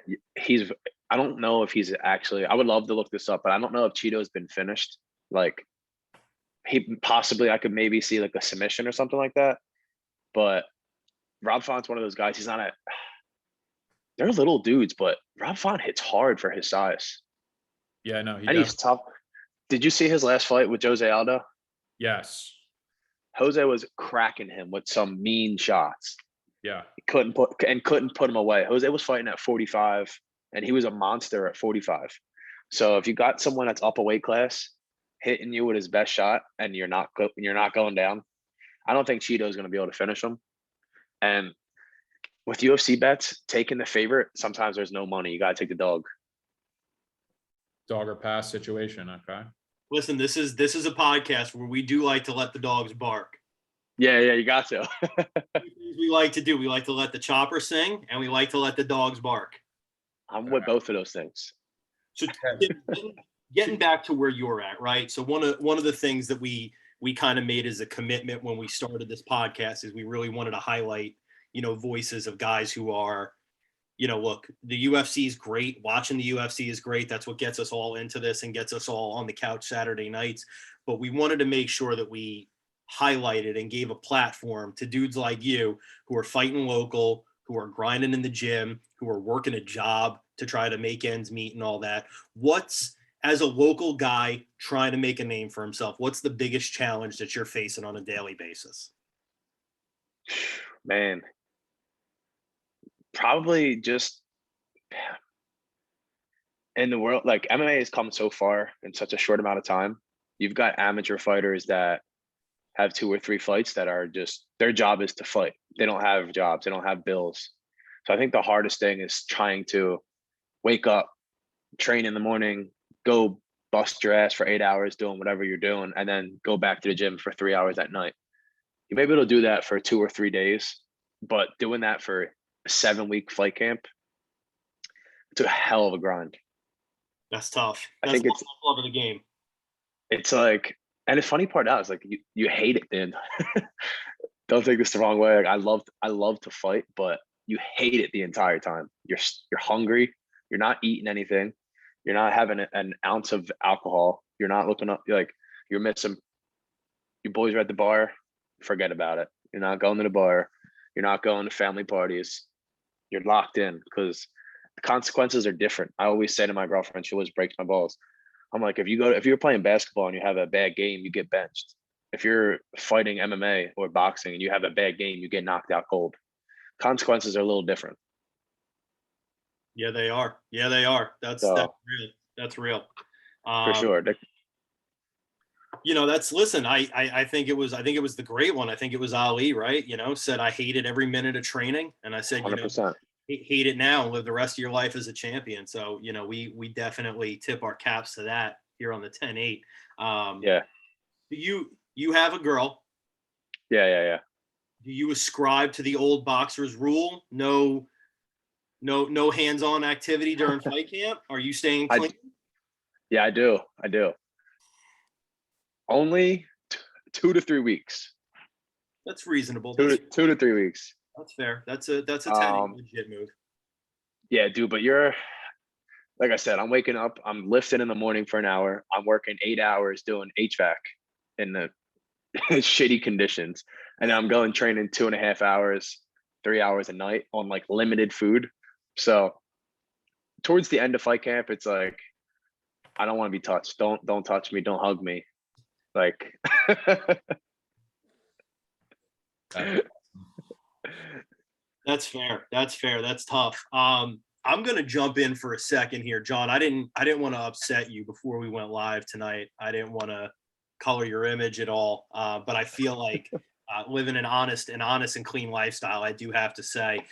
I don't know if he's actually. I would love to look this up, but I don't know if Cheeto's been finished. Like, I could maybe see like a submission or something like that. But Rob Font's one of those guys. They're little dudes, but Rob Font hits hard for his size. Yeah, no, he's tough. Did you see his last fight with Jose Aldo? Yes. Jose was cracking him with some mean shots. Yeah. He couldn't put him away. Jose was fighting at 45, and he was a monster at 45. So if you got someone that's up a weight class hitting you with his best shot, and you're not going down, I don't think Cheeto's going to be able to finish him. And with UFC bets, taking the favorite, sometimes there's no money. You got to take the dog. Dog or pass situation. Okay. Listen, this is a podcast where we do like to let the dogs bark. Yeah, you got to. We like to do. We like to let the chopper sing, and we like to let the dogs bark. I'm with both of those things. So getting back to where you're at, right? So one of the things that we kind of made as a commitment when we started this podcast is we really wanted to highlight, voices of guys who are, look, the UFC is great. Watching the UFC is great. That's what gets us all into this and gets us all on the couch Saturday nights. But we wanted to make sure that we highlighted and gave a platform to dudes like you who are fighting local, who are grinding in the gym, who are working a job to try to make ends meet and all that. As a local guy trying to make a name for himself, what's the biggest challenge that you're facing on a daily basis? Man, probably just in the world, like MMA has come so far in such a short amount of time. You've got amateur fighters that have 2 or 3 fights that are just, their job is to fight. They don't have jobs. They don't have bills. So I think the hardest thing is trying to wake up, train in the morning, go bust your ass for 8 hours doing whatever you're doing, and then go back to the gym for 3 hours at night. You may be able to do that for 2 or 3 days, but doing that for a 7-week fight camp, it's a hell of a grind. That's tough. I think it's love of the game. It's like, and the funny part now is like you hate it, Dan. Don't take this the wrong way. Like I love to fight, but you hate it the entire time. You're hungry. You're not eating anything. You're not having an ounce of alcohol. You're not looking up. You're missing. Your boys are at the bar. Forget about it. You're not going to the bar. You're not going to family parties. you're locked in because the consequences are different. I always say to my girlfriend, she always breaks my balls. I'm like, if you're playing basketball and you have a bad game, you get benched. If you're fighting MMA or boxing and you have a bad game, you get knocked out cold. Consequences are a little different. Yeah, they are. Yeah, they are. That's real. That's real. For sure. Listen, I think it was the great one. I think it was Ali, right? Said I hated every minute of training. And I said, 100%. Hate it now and live the rest of your life as a champion. So, we definitely tip our caps to that here on the 10-8. Yeah. You have a girl. Yeah. Do you ascribe to the old boxer's rule? No hands-on activity during fight camp? Are you staying clean? I do. Only 2 to 3 weeks. That's reasonable. 2 to 3 weeks. That's fair. That's a 10 legit move. Yeah, dude, but like I said, I'm waking up, I'm lifting in the morning for an hour. I'm working 8 hours doing HVAC in the shitty conditions. And I'm going training 2.5 hours, 3 hours a night on like limited food. So towards the end of fight camp, it's like, I don't want to be touched. Don't touch me. Don't hug me. Like, That's fair. That's tough. I'm going to jump in for a second here, John. I didn't want to upset you before we went live tonight. I didn't want to color your image at all. But I feel like living an honest and clean lifestyle, I do have to say,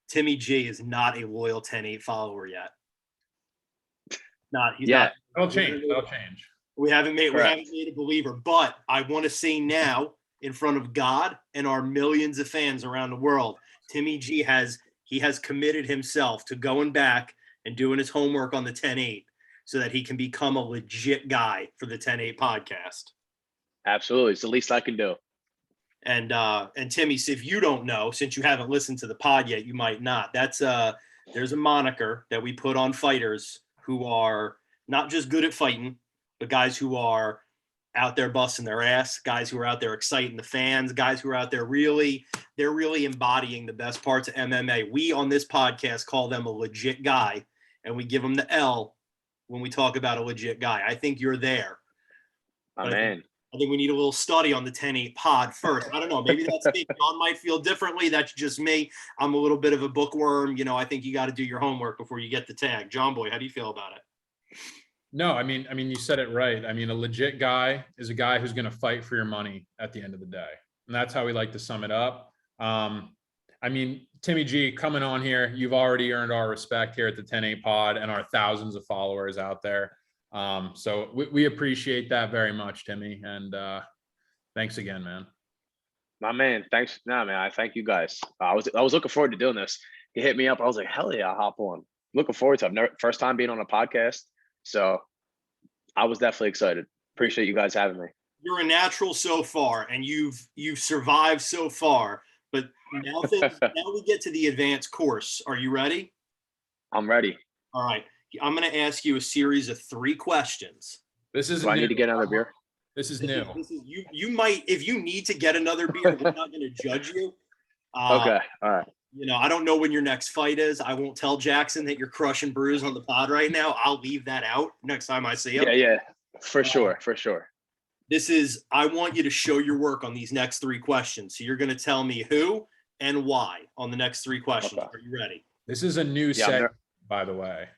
Timmy G is not a loyal 10-8 follower yet. He's not. That'll change. We haven't made a believer, but I want to say now, in front of God and our millions of fans around the world, Timmy G has committed himself to going back and doing his homework on the 10-8 so that he can become a legit guy for the 10-8 podcast. Absolutely. It's the least I can do. And Timmy, so if you don't know, since you haven't listened to the pod yet, you might not. There's a moniker that we put on fighters who are not just good at fighting, but guys who are out there busting their ass, guys who are out there exciting the fans, guys who are out there they're really embodying the best parts of MMA. We on this podcast call them a legit guy, and we give them the L when we talk about a legit guy. I think you're there. Man. I think we need a little study on the 10-8 pod first. I don't know. Maybe that's me. John might feel differently. That's just me. I'm a little bit of a bookworm. I think you got to do your homework before you get the tag. John Boy, how do you feel about it? No, I mean, you said it right. I mean, a legit guy is a guy who's going to fight for your money at the end of the day. And that's how we like to sum it up. I mean, Timmy G, coming on here, you've already earned our respect here at the 10-8 pod and our thousands of followers out there. So we appreciate that very much, Timmy. And thanks again, man. My man, thanks. No, man, I thank you guys. I was looking forward to doing this. He hit me up. I was like, hell yeah, I'll hop on. Looking forward to it. First time being on a podcast. So I was definitely excited. Appreciate you guys having me. You're a natural so far, and you've survived so far. But now we get to the advanced course. Are you ready? I'm ready. All right. I'm going to ask you a series of 3 questions. This is. Do I need to get another beer? This is new. You might, if you need to get another beer, we're not going to judge you. Okay. All right. I don't know when your next fight is. I won't tell Jackson that you're crushing Bruise on the pod right now. I'll leave that out next time I see him. Yeah. For sure. I want you to show your work on these next 3 questions. So you're going to tell me who and why on the next 3 questions. Okay. Are you ready? This is a new segment, by the way.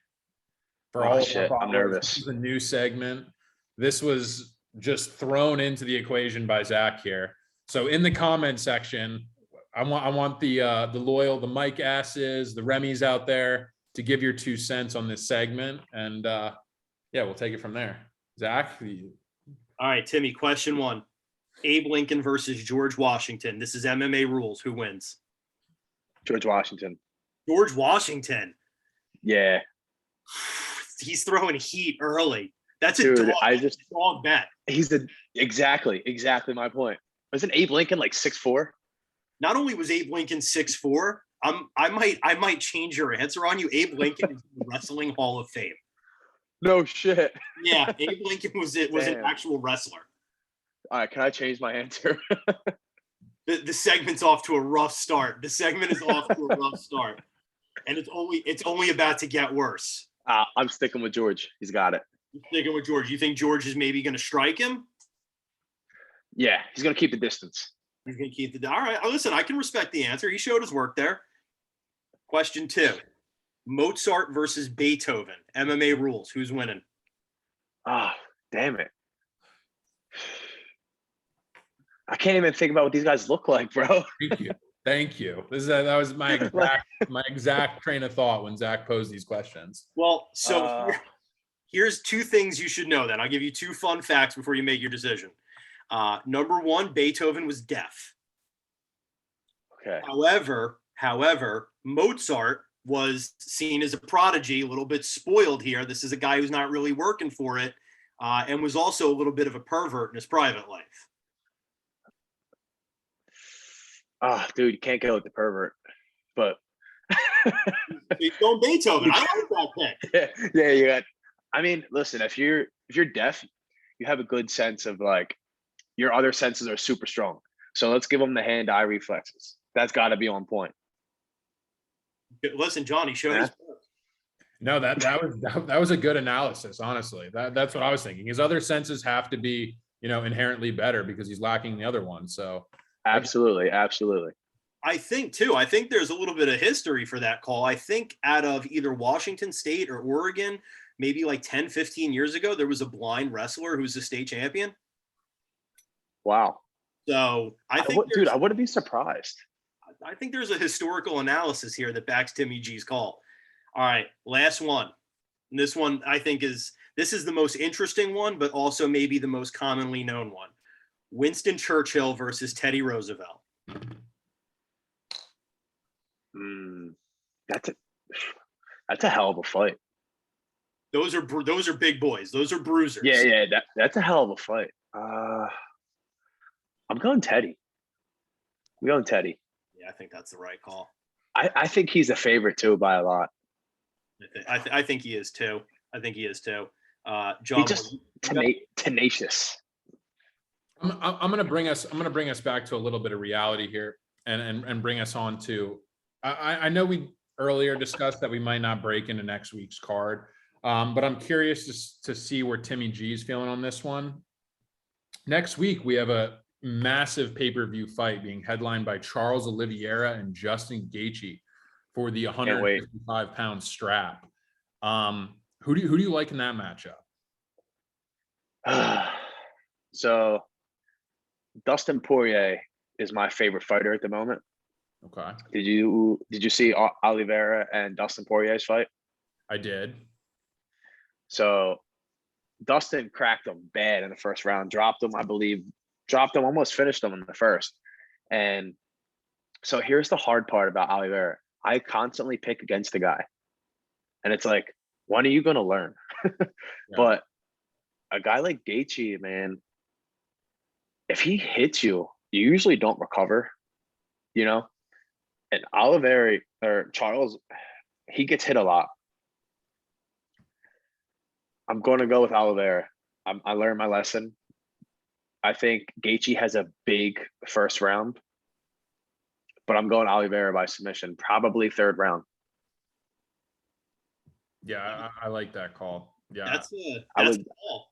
For all shit, I'm nervous. This is a new segment. This was just thrown into the equation by Zach here. So in the comment section, I want the loyal, the Mike Asses, the Remy's out there to give your 2 cents on this segment. And we'll take it from there. Zach? All right, Timmy, question 1. Abe Lincoln versus George Washington. This is MMA rules. Who wins? George Washington. George Washington? Yeah. He's throwing heat early. That's a dog bet. Exactly my point. Wasn't Abe Lincoln like 6'4"? Not only was Abe Lincoln 6'4", I might change your answer on you. Abe Lincoln is in the Wrestling Hall of Fame. No shit. Yeah, Abe Lincoln was an actual wrestler. All right, can I change my answer? The segment's off to a rough start. The segment is off to a rough start, and it's only about to get worse. I'm sticking with George. He's got it. You're sticking with George. You think George is maybe going to strike him? Yeah, he's going to keep the distance. He's going to keep the. All right. Listen, I can respect the answer. He showed his work there. Question 2. Mozart versus Beethoven. MMA rules. Who's winning? Oh, damn it. I can't even think about what these guys look like, bro. Thank you. That was my exact train of thought when Zach posed these questions. Well, so here's 2 things you should know then. I'll give you 2 fun facts before you make your decision. Number 1, Beethoven was deaf. Okay. However, Mozart was seen as a prodigy, a little bit spoiled here. This is a guy who's not really working for it, and was also a little bit of a pervert in his private life. Dude, you can't go with the pervert, but He's going Beethoven. I like that pick. yeah, you got. I mean, listen, if you're deaf, you have a good sense of like your other senses are super strong. So let's give him the hand-eye reflexes. That's got to be on point. Listen, Johnny, show his work. No, that was a good analysis. Honestly, that's what I was thinking. His other senses have to be, inherently better because he's lacking the other one. So absolutely. I think there's a little bit of history for that call. I think out of either Washington State or Oregon, maybe like 10, 15 years ago, there was a blind wrestler who was a state champion. Wow. So I wouldn't be surprised. I think there's a historical analysis here that backs Timmy G's call. All right, last one. And this one I think is the most interesting one, but also maybe the most commonly known one. Winston Churchill versus Teddy Roosevelt. That's a hell of a fight. Those are big boys. Those are bruisers. Yeah. That's a hell of a fight. I'm going Teddy. Yeah, I think that's the right call. I think he's a favorite too by a lot. I think he is too. John, he's just tenacious. I'm gonna bring us back to a little bit of reality here and bring us on to. I know we earlier discussed that we might not break into next week's card, but I'm curious to see where Timmy G is feeling on this one. Next week we have a massive pay-per-view fight being headlined by Charles Oliveira and Justin Gaethje for the 155-pound strap. Who do you like in that matchup? So Dustin Poirier is my favorite fighter at the moment. Okay. Did you see Oliveira and Dustin Poirier's fight? I did. So Dustin cracked him bad in the first round, almost finished him in the first. And so here's the hard part about Oliveira. I constantly pick against the guy. And it's like, when are you going to learn? Yeah. But a guy like Gaethje, man, if he hits you, you usually don't recover, And Oliveira or Charles, he gets hit a lot. I'm going to go with Oliveira. I learned my lesson. I think Gaethje has a big first round, but I'm going Oliveira by submission, probably third round. Yeah, I like that call. Yeah, that's a call.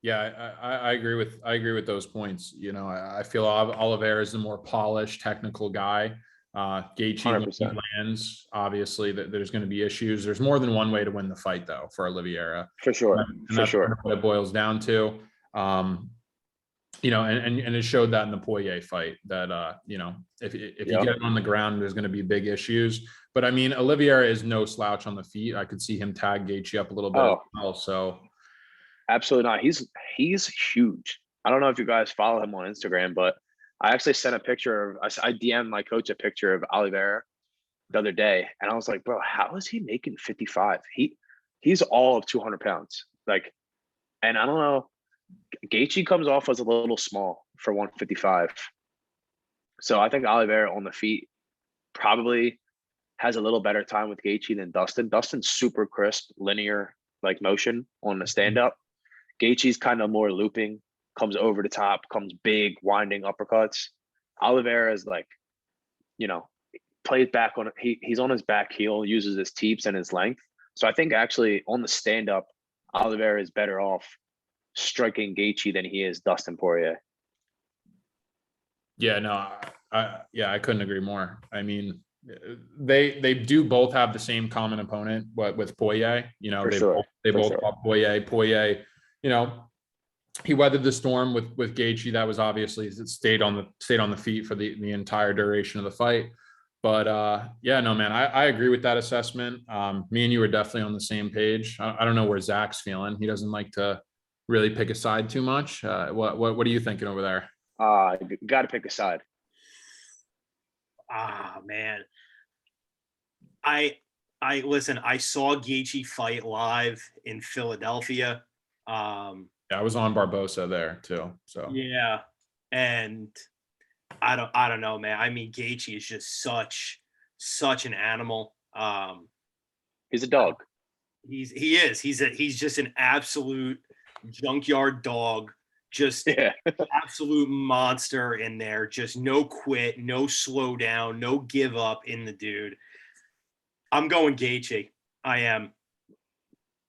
Yeah, I agree with those points. I feel Oliveira is the more polished, technical guy. Gaethje lands. Obviously, that there's going to be issues. There's more than one way to win the fight, though, for Oliveira. For sure. That's what it boils down to. And it showed that in the Poirier fight that if you get it on the ground, there's going to be big issues. But I mean, Oliveira is no slouch on the feet. I could see him tag Gaethje up a little bit as well. So absolutely not. He's huge. I don't know if you guys follow him on Instagram, but I actually sent a picture I DM'd my coach a picture of Oliveira the other day, and I was like, bro, how is he making 55? He's all of 200 pounds. And I don't know. Gaethje comes off as a little small for 155. So I think Oliveira on the feet probably has a little better time with Gaethje than Dustin. Dustin's super crisp, linear motion on the stand-up. Gaethje's kind of more looping, comes over the top, comes big, winding uppercuts. Oliveira is like, plays back on he's on his back heel, uses his teeps and his length. So I think actually on the stand up, Oliveira is better off striking Gaethje than he is Dustin Poirier. Yeah, no, I couldn't agree more. I mean, they do both have the same common opponent, what with Poirier. They both fought Poirier. Poirier, he weathered the storm with Gaethje. That was obviously it stayed on the feet for the entire duration of the fight. But yeah, no, man, I agree with that assessment. Me and you are definitely on the same page. I don't know where Zach's feeling. He doesn't like to really pick a side too much. What are you thinking over there? Got to pick a side. Man. I listen, I saw Gaethje fight live in Philadelphia. Yeah, I was on Barbosa there too. So yeah. And I don't know, man. I mean, Gaethje is just such an animal. He's a dog. He is. He's just an absolute junkyard dog. Just absolute monster in there. Just no quit, no slow down, no give up in the dude. I'm going Gaethje. I am.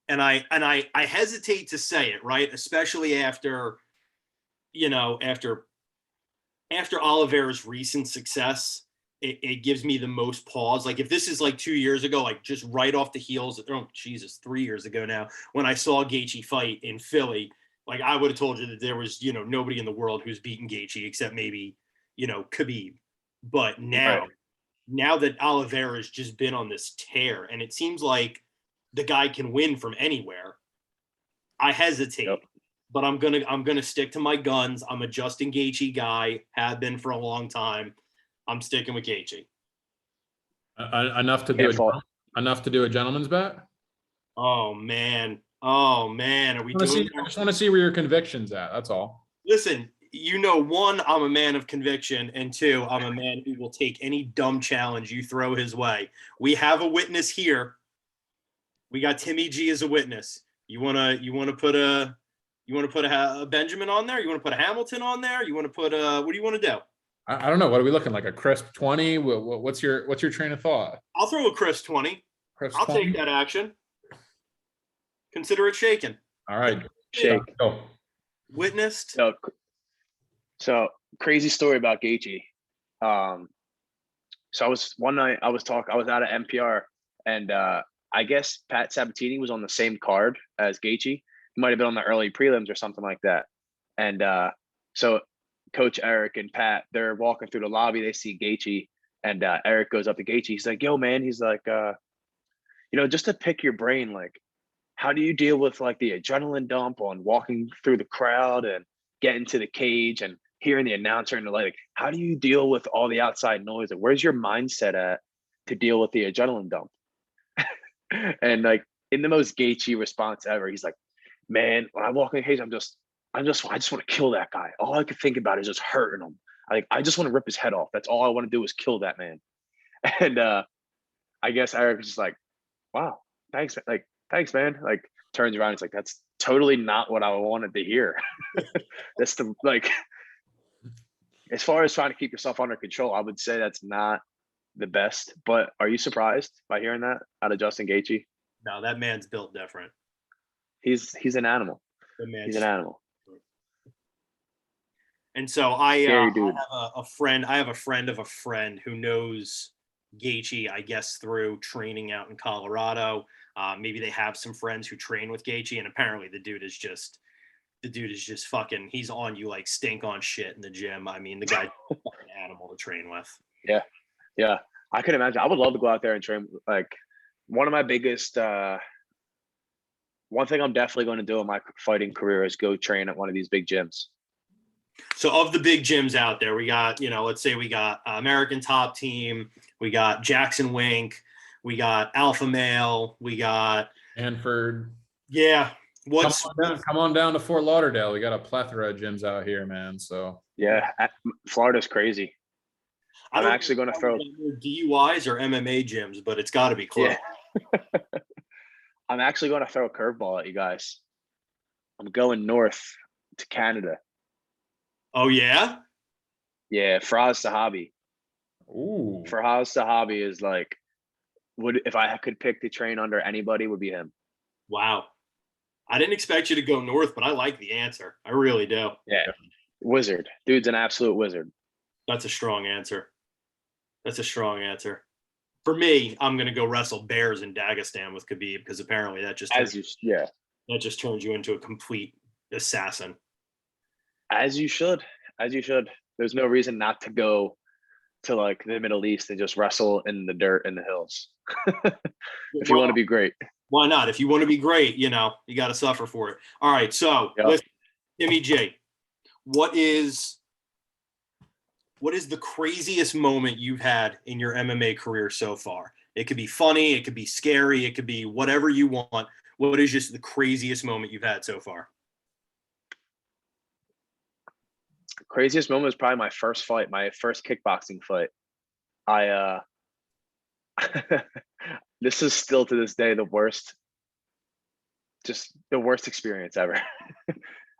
And I hesitate to say it, right? Especially after Oliveira's recent success, it gives me the most pause. Like if this is like 2 years ago, like just right off the heels, 3 years ago now, when I saw Gaethje fight in Philly, like I would have told you that there was, nobody in the world who's beaten Gaethje except maybe, Khabib. But now that Oliveira's just been on this tear and it seems like the guy can win from anywhere, I hesitate. Yep. But I'm gonna stick to my guns. I'm a Justin Gaethje guy, have been for a long time. I'm sticking with Gaethje. Enough to do a gentleman's bet. Oh man, are we doing? I just want to see where your conviction's at. That's all. Listen, one, I'm a man of conviction, and two, I'm a man who will take any dumb challenge you throw his way. We have a witness here. We got Timmy G as a witness. You wanna put a Benjamin on there? You want to put a Hamilton on there? You want to put what do you want to do? I don't know. What are we looking like? A crisp 20? What's your train of thought? I'll throw a crisp 20. I'll take that action. Consider it shaken. All right. Shake. Go. Witnessed. So crazy story about Gaethje. So one night I was out at NPR and I guess Pat Sabatini was on the same card as Gaethje. He might have been on the early prelims or something like that. And so Coach Eric and Pat, they're walking through the lobby. They see Gaethje, and Eric goes up to Gaethje. He's like, "Yo, man," he's like, just to pick your brain, like, how do you deal with like the adrenaline dump on walking through the crowd and getting to the cage and hearing the announcer and the like? How do you deal with all the outside noise? And where's your mindset at to deal with the adrenaline dump? And like in the most Gaethje response ever, he's like, "Man, when I walk in the cage, I just want to kill that guy. All I could think about is just hurting him. I just want to rip his head off. That's all I want to do is kill that man." And I guess Eric was just like, "Wow, thanks, man." Like turns around, it's like, "That's totally not what I wanted to hear." That's as far as trying to keep yourself under control, I would say that's not the best. But are you surprised by hearing that out of Justin Gaethje? No, that man's built different. He's an animal. He's an animal. And so I have a friend. I have a friend of a friend who knows Gaethje, I guess, through training out in Colorado. Maybe they have some friends who train with Gaethje, and apparently the dude is just fucking. He's on you like stink on shit in the gym. I mean, the guy's a fucking animal to train with. Yeah. I can imagine. I would love to go out there and train. Like one of my biggest. One thing I'm definitely going to do in my fighting career is go train at one of these big gyms. So of the big gyms out there, we got, let's say we got American Top Team, we got Jackson Wink, we got Alpha Male, we got Hanford. Yeah. Come on down to Fort Lauderdale. We got a plethora of gyms out here, man. So yeah, Florida's crazy. I'm actually going to throw DUIs or MMA gyms, but it's got to be close. Yeah. I'm actually going to throw a curveball at you guys. I'm going north to Canada. Oh, yeah? Yeah, Faraz Sahabi. Ooh. Faraz Sahabi is like, if I could pick to train under anybody, would be him. Wow. I didn't expect you to go north, but I like the answer. I really do. Yeah, wizard. Dude's an absolute wizard. That's a strong answer. That's a strong answer. For me, I'm going to go wrestle bears in Dagestan with Khabib because apparently that just turns you into a complete assassin. As you should. There's no reason not to go to like the Middle East and just wrestle in the dirt in the hills. If you want to be great. Why not? If you want to be great, you got to suffer for it. All right. So, listen, Timmy G, what is the craziest moment you've had in your MMA career so far? It could be funny. It could be scary. It could be whatever you want. What is just the craziest moment you've had so far? Craziest moment was probably my first fight, my first kickboxing fight. This is still to this day the worst experience ever.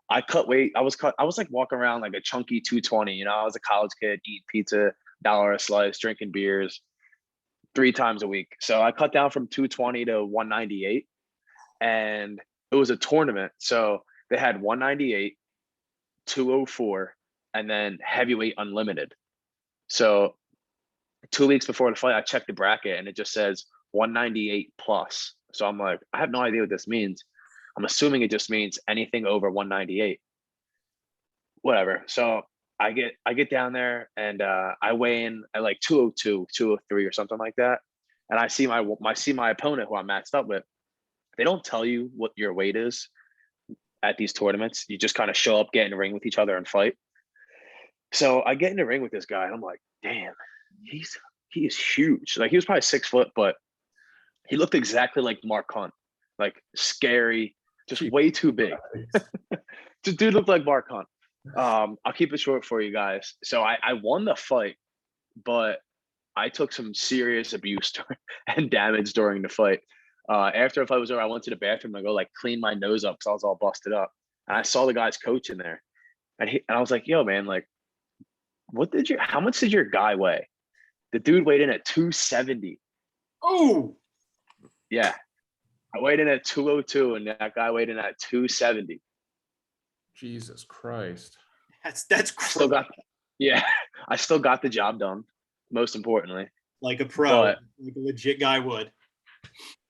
I cut weight. I was like walking around like a chunky 220. I was a college kid, eating pizza, $1 a slice, drinking beers 3 times a week. So I cut down from 220 to 198, and it was a tournament. So they had 198, 204, and then heavyweight unlimited. So 2 weeks before the fight, I checked the bracket and it just says 198 plus. So I'm like, I have no idea what this means. I'm assuming it just means anything over 198. Whatever. So I get down there and I weigh in at like 202, 203 or something like that. And I see my opponent who I'm matched up with. They don't tell you what your weight is at these tournaments. You just kind of show up, get in the ring with each other and fight. So I get in the ring with this guy and I'm like, damn, he is huge. Like he was probably 6 foot, but he looked exactly like Mark Hunt, like scary, just way too big. Just dude looked like Mark Hunt. I'll keep it short for you guys. So I won the fight, but I took some serious abuse and damage during the fight. After the fight was over, I went to the bathroom and go like clean my nose up because I was all busted up. And I saw the guy's coach in there, and I was like, "Yo, man, like, how much did your guy weigh?" The dude weighed in at 270. Oh, yeah, I weighed in at 202, and that guy weighed in at 270. Jesus Christ. That's crazy. I still got the job done. Most importantly, like a pro, like a legit guy would.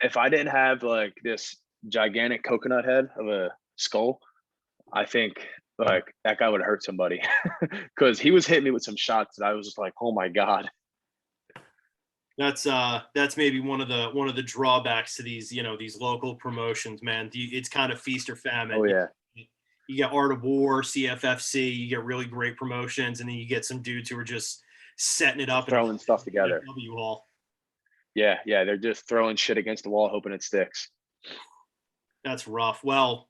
If I didn't have like this gigantic coconut head of a skull, I think like that guy would have hurt somebody because he was hitting me with some shots that I was just like, oh my God. That's maybe one of the drawbacks to these, these local promotions, man. It's kind of feast or famine. Oh yeah. You get Art of War, CFFC, you get really great promotions, and then you get some dudes who are just setting it up throwing stuff together. W Hall. Yeah, they're just throwing shit against the wall, hoping it sticks. That's rough. Well,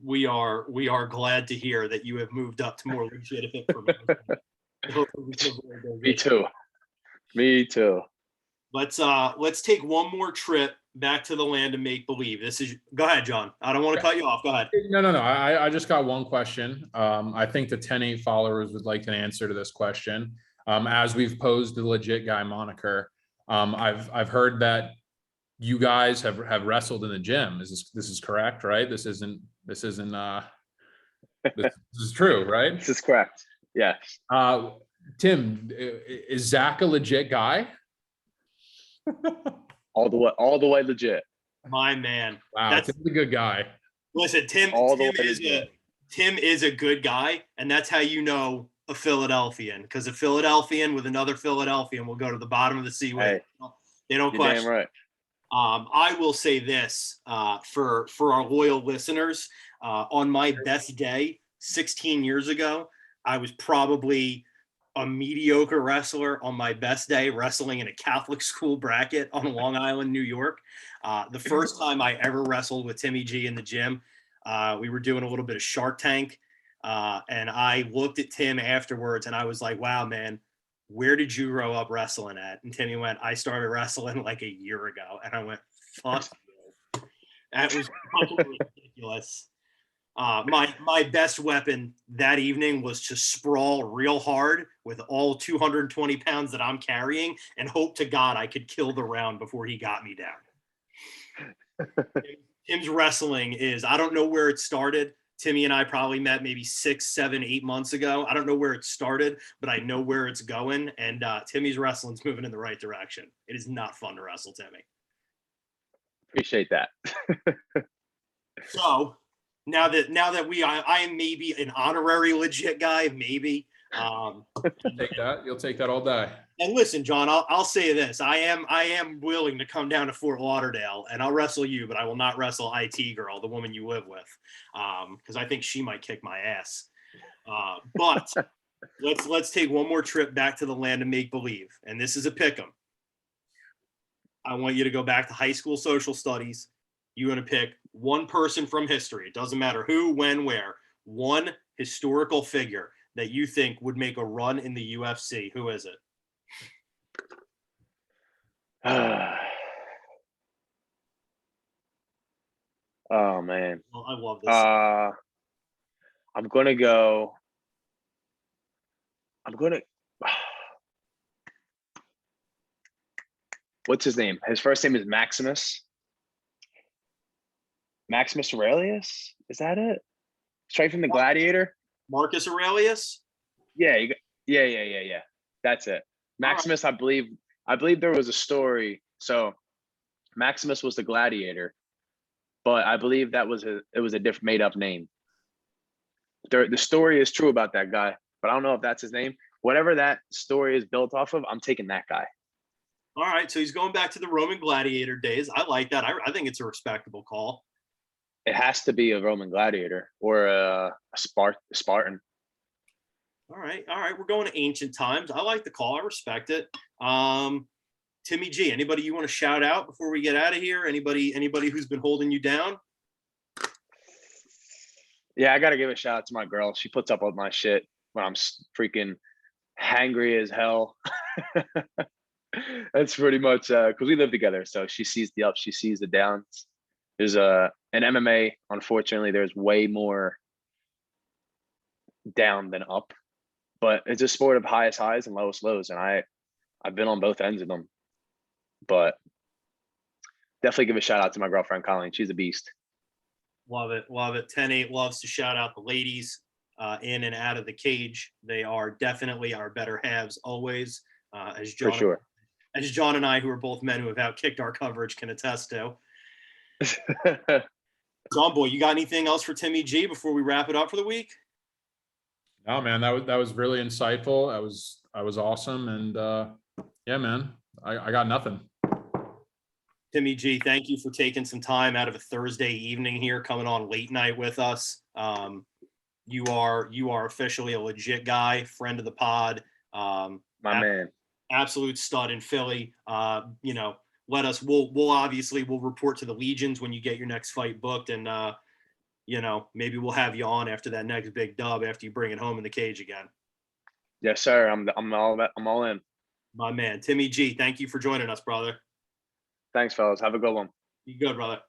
we are glad to hear that you have moved up to more legitimate promotion. Me too. Let's take one more trip back to the land of make believe. Go ahead, John. I don't want to cut you off. Go ahead. No. I just got one question. I think the 10-8 followers would like an answer to this question. As we've posed the legit guy moniker, I've heard that you guys have wrestled in the gym. This is correct, right? This is true, right? This is correct. Yeah. Tim, is Zach a legit guy? all the way legit. My man. Wow, Tim's a good guy. Listen, Tim is a good guy, and that's how you know a Philadelphian, because a Philadelphian with another Philadelphian will go to the bottom of the seaway. Hey, they don't question. Damn right. I will say this for our loyal listeners. On my best day 16 years ago, I was probably a mediocre wrestler on my best day, wrestling in a Catholic school bracket on Long Island, New York. The first time I ever wrestled with Timmy G in the gym, we were doing a little bit of Shark Tank. And I looked at Tim afterwards and I was like, wow, man, where did you grow up wrestling at? And Timmy went, I started wrestling like a year ago. And I went, fuck you. That was fucking ridiculous. My best weapon that evening was to sprawl real hard with all 220 pounds that I'm carrying and hope to God I could kill the round before he got me down. Tim's wrestling is, I don't know where it started. Timmy and I probably met maybe 6, 7, 8 months ago. I don't know where it started, but I know where it's going. And Timmy's wrestling's moving in the right direction. It is not fun to wrestle, Timmy. Appreciate that. So now that I am maybe an honorary legit guy, maybe. Take that. You'll take that all day. And listen, John, I'll say this: I am willing to come down to Fort Lauderdale and I'll wrestle you, but I will not wrestle IT girl, the woman you live with, because I think she might kick my ass. But let's take one more trip back to the land of make believe, and this is a pick'em. I want you to go back to high school social studies. You're going to pick one person from history. It doesn't matter who, when, where. One historical figure that you think would make a run in the UFC. Who is it? Oh man. Well, I love this. I'm gonna what's his name? His first name is Maximus. Maximus Aurelius? Is that it? Straight from the Gladiator? Marcus Aurelius? Yeah, yeah. That's it. Maximus, right. I believe there was a story. So Maximus was the gladiator, but I believe it was a different made up name. The story is true about that guy, but I don't know if that's his name. Whatever that story is built off of, I'm taking that guy. All right, so he's going back to the Roman gladiator days. I like that. I think it's a respectable call. It has to be a Roman gladiator or a Spartan. All right. We're going to ancient times. I like the call. I respect it. Timmy G, anybody you want to shout out before we get out of here? Anybody who's been holding you down? Yeah, I got to give a shout out to my girl. She puts up with my shit when I'm freaking hangry as hell. That's pretty much because we live together. So she sees the ups, she sees the downs. There's an MMA, unfortunately, there's way more down than up, but it's a sport of highest highs and lowest lows. And I've been on both ends of them, but definitely give a shout out to my girlfriend, Colleen. She's a beast. Love it. 10-8 loves to shout out the ladies in and out of the cage. They are definitely our better halves always, as John, for sure. As John and I, who are both men who have outkicked our coverage, can attest to. John boy, you got anything else for Timmy G before we wrap it up for the week? No, man, that was really insightful. That was awesome. And yeah, man, I got nothing. Timmy G, thank you for taking some time out of a Thursday evening here, coming on late night with us. You are officially a legit guy, friend of the pod. My man. Absolute stud in Philly. We'll report to the Legions when you get your next fight booked, and maybe we'll have you on after that next big dub after you bring it home in the cage again. Yes, sir. I'm all in. My man, Timmy G, thank you for joining us, brother. Thanks, fellas. Have a good one. You good, brother.